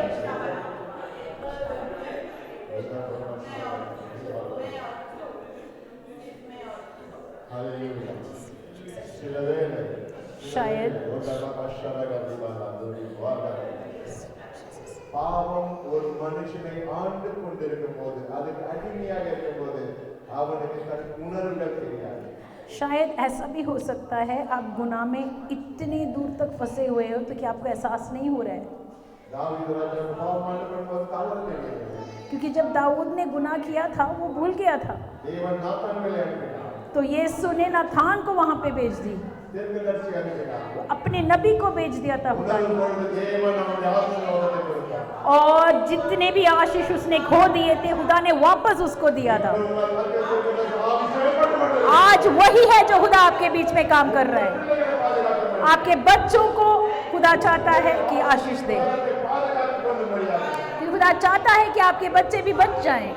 शायद பாவம் ஒரு மனுஷனை ஆண்டு கொண்டிருக்கும் போது, அதுக்கு அடிமையாக இருக்கும் போது அவனுக்கு தன் உணர்வுகள் தெரியாது. शायद ऐसा भी हो सकता है आप गुनाह में इतने दूर तक फंसे हुए हो तो कि आपको एहसास नहीं हो रहा है, दाऊद राजा को पाप मानने पर वो तावर दे गया, क्योंकि जब दाऊद ने गुनाह किया था वो भूल गया था, देवन नातान में ले आया, तो यीशु ने नाथान को वहां पे भेज दी, दीर्घदर्शी आने अपने नबी को भेज दिया था खुदा ने। देवन हमारे आशीर्वाद देता, और जितने भी आशीष उसने खो दिए थे खुदा ने वापस उसको दिया था। आज वही है जो खुदा आपके बीच में काम कर रहा है। आपके बच्चों को खुदा चाहता है कि आशीष दे, कि खुदा चाहता है कि आपके बच्चे भी बच जाएं,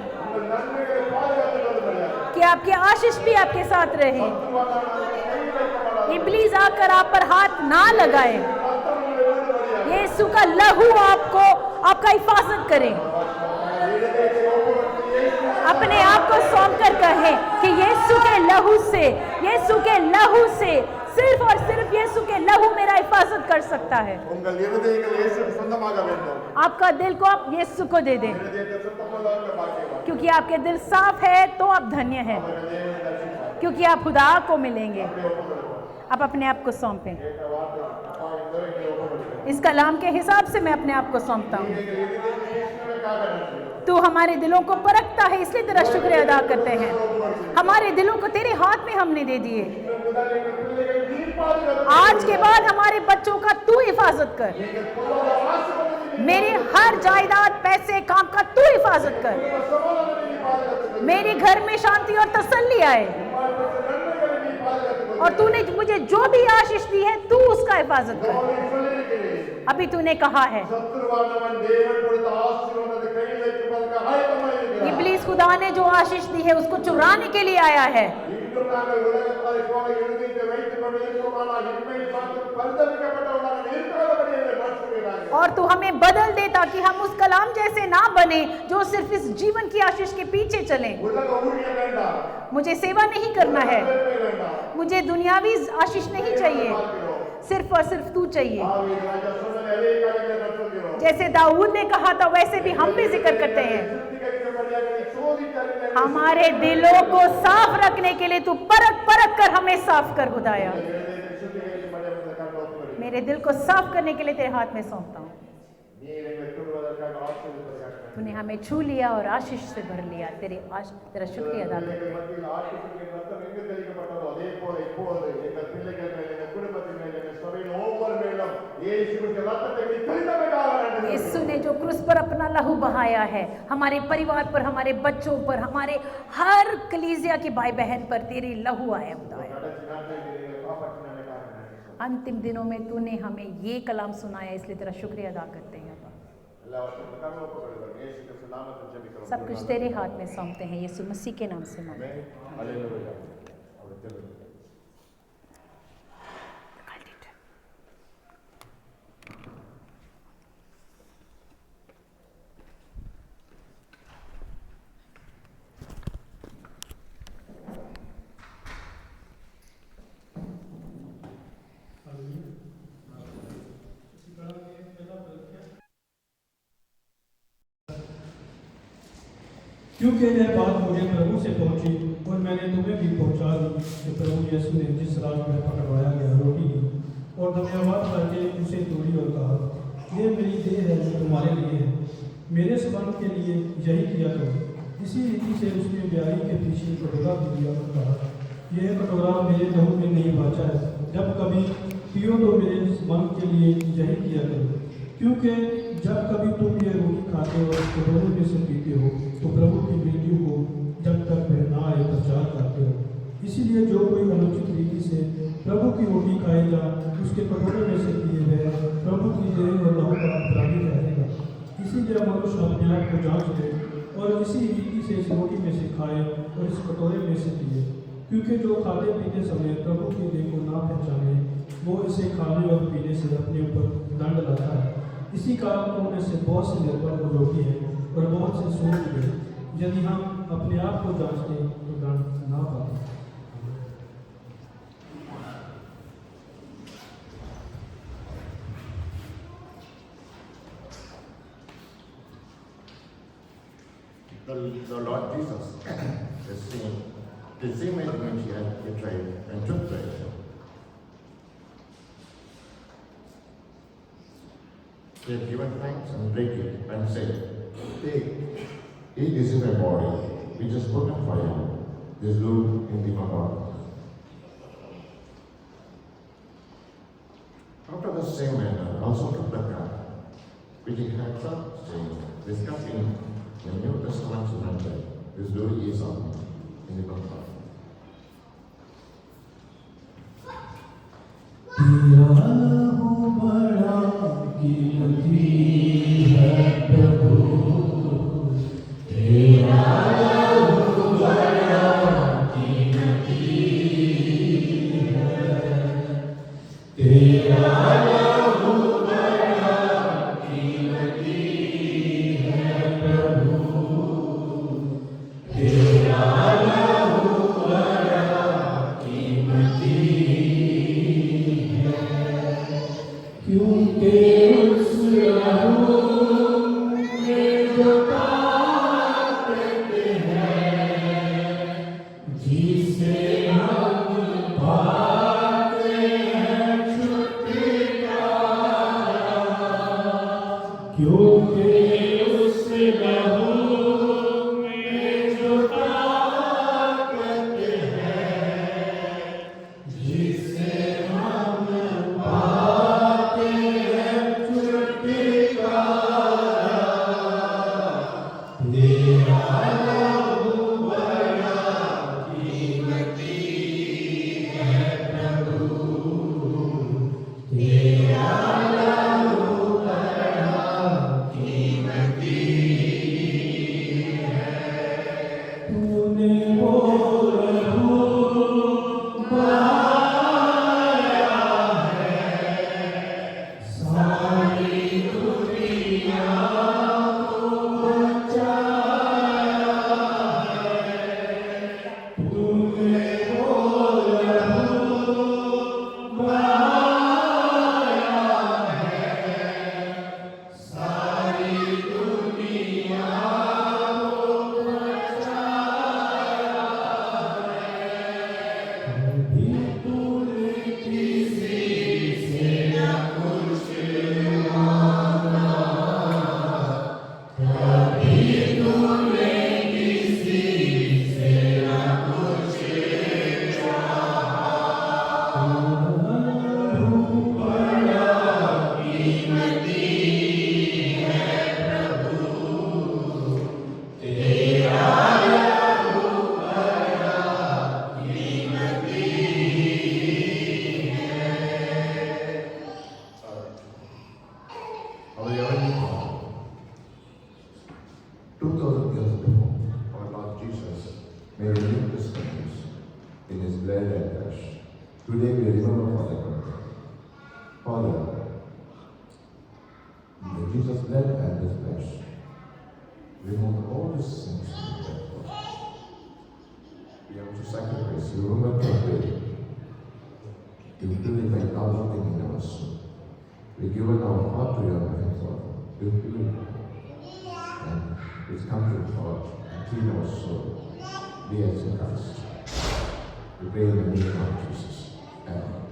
कि आपकी आशीष भी आपके साथ रहे, इब्लीस आकर आप पर हाथ ना लगाए, यीशु का लहू आपको आपका हिफाजत करे। अपने आप को सौंप कर कहे कि यीशु के लहू से, यीशु के लहू से, सिर्फ और सिर्फ यीशु के लहू मेरा हिफाजत कर सकता है। உங்கள் இருதயங்கள் இயேசுவுக்கு சொந்தமாக வேண்டும். आपका दिल को आप यीशु को दे दें, இருதயத்தை சுத்தமுள்ளவங்க பாக்கியவான். क्योंकि आपके दिल साफ है तो आप धन्य हैं, क्योंकि आप खुदा को मिलेंगे। आप अपने आप को सौंपें। इस कलाम के हिसाब से मैं अपने आप को सौंपता हूँ। तू हमारे दिलों को परखता है, इसलिए तेरा शुक्र अदा करते हैं। हमारे दिलों को तेरे हाथ में हमने दे दिए। आज के बाद हमारे बच्चों का तू हिफाजत कर, मेरे हर जायदाद पैसे काम का तू हिफाजत कर। मेरे घर में शांति और तसल्ली आए और तूने मुझे जो भी आशीष दी है तू उसका हिफाजत कर। अभी तूने कहा है इब्लीस खुदा ने जो आशीष दी है उसको चुराने के लिए आया है। और तू हमें बदल दे ताकि हम उस कलाम जैसे ना बने जो सिर्फ इस जीवन की आशीष के पीछे चले। मुझे सेवा नहीं करना है, मुझे दुनियावी आशीष नहीं चाहिए, सिर्फ और सिर्फ तू चाहिए। जैसे दाऊद ने कहा था वैसे भी हम भी जिक्र करते हैं। हमारे दिलों को साफ रखने के लिए तू परख परख कर हमें साफ कर खुदाया। मेरे दिल को साफ करने के लिए तेरे हाथ में सौंपता हूँ। तूने हमें छू लिया और आशीष से भर लिया। तेरा शुक्रिया अदा करते हैं। यीशु ने जो क्रूस पर अपना लहू बहाया है हमारे परिवार पर, हमारे बच्चों पर, हमारे हर कलीसिया के भाई बहन पर तेरे लहू आया खुदाया। अंतिम दिनों में तूने हमें ये कलाम सुनाया, इसलिए तेरा शुक्रिया अदा करते हैं। सब कुछ तेरे हाथ में सौंपते हैं, यीशु मसीह के नाम से मांगते हैं। क्योंकि यह बात मुझे प्रभु से पहुंची और मैंने तुम्हें भी पहुंचा दी कि प्रभु यीशु ने जिस रात में पकड़वाया गया रोटी ली और धन्यवाद करके उसे तोड़ी और कहा, ये मेरी देह है जो तुम्हारे लिए है, मेरे संबंध के लिए यही किया करो। इसी रीति से उसने ब्याही के पीछे कटोरा भी दिया और कहा, यह कटोरा मेरे लहू में नहीं बाचा है, जब कभी पियो तो मेरे संबंध के लिए यही किया करो। क्योंकि जब कभी तुम ये रोटी खाते हो और कटोरे में से पीते हो तो प्रभु की मृत्यु को जब तक वह ना आए प्रचार करते हो। इसीलिए जो कोई अनुचित रीति से प्रभु की रोटी खाएगा उसके कटोरे में से पिए वह प्रभु की देह और लहू का अपराधी ठहरेगा। इसीलिए मनुष्य अपने आप को जांच ले और इसी रीति से इस रोटी में से खाए और इस कटोरे में से पिए। क्योंकि जो खाते पीते समय प्रभु की देह को ना पहचाने वो इसे खाने और पीने से अपने ऊपर दंड लाता है। इसी कारण तो उनमें से बहुत से निर्बल और रोगी हैं और बहुत से सूख गए। यदि हम अपने आप को जांचते तो दंड ना पाते। The Lord Jesus, the same as when he had betrayed and took bread. He had given thanks and break it and said, take, eat, this is my body, which is broken for you. This do in remembrance. After the same manner, also took the cup, which he had supped, saying, this cup in the New Testament surrender, this do ye of me in remembrance. God. Our Heavenly Father, 2000 years before, our Lord Jesus made a new testament in His blood and flesh. Today we remember Father God. Father, Jesus' blood and His flesh removed all the sins from the death. We have to sacrifice. You remember today. You purify everything in our soul. We give our heart to your hands, Lord. You purify. And it's come to the heart and clean our soul. Be as in Christ. We pray in the name of Jesus. Amen.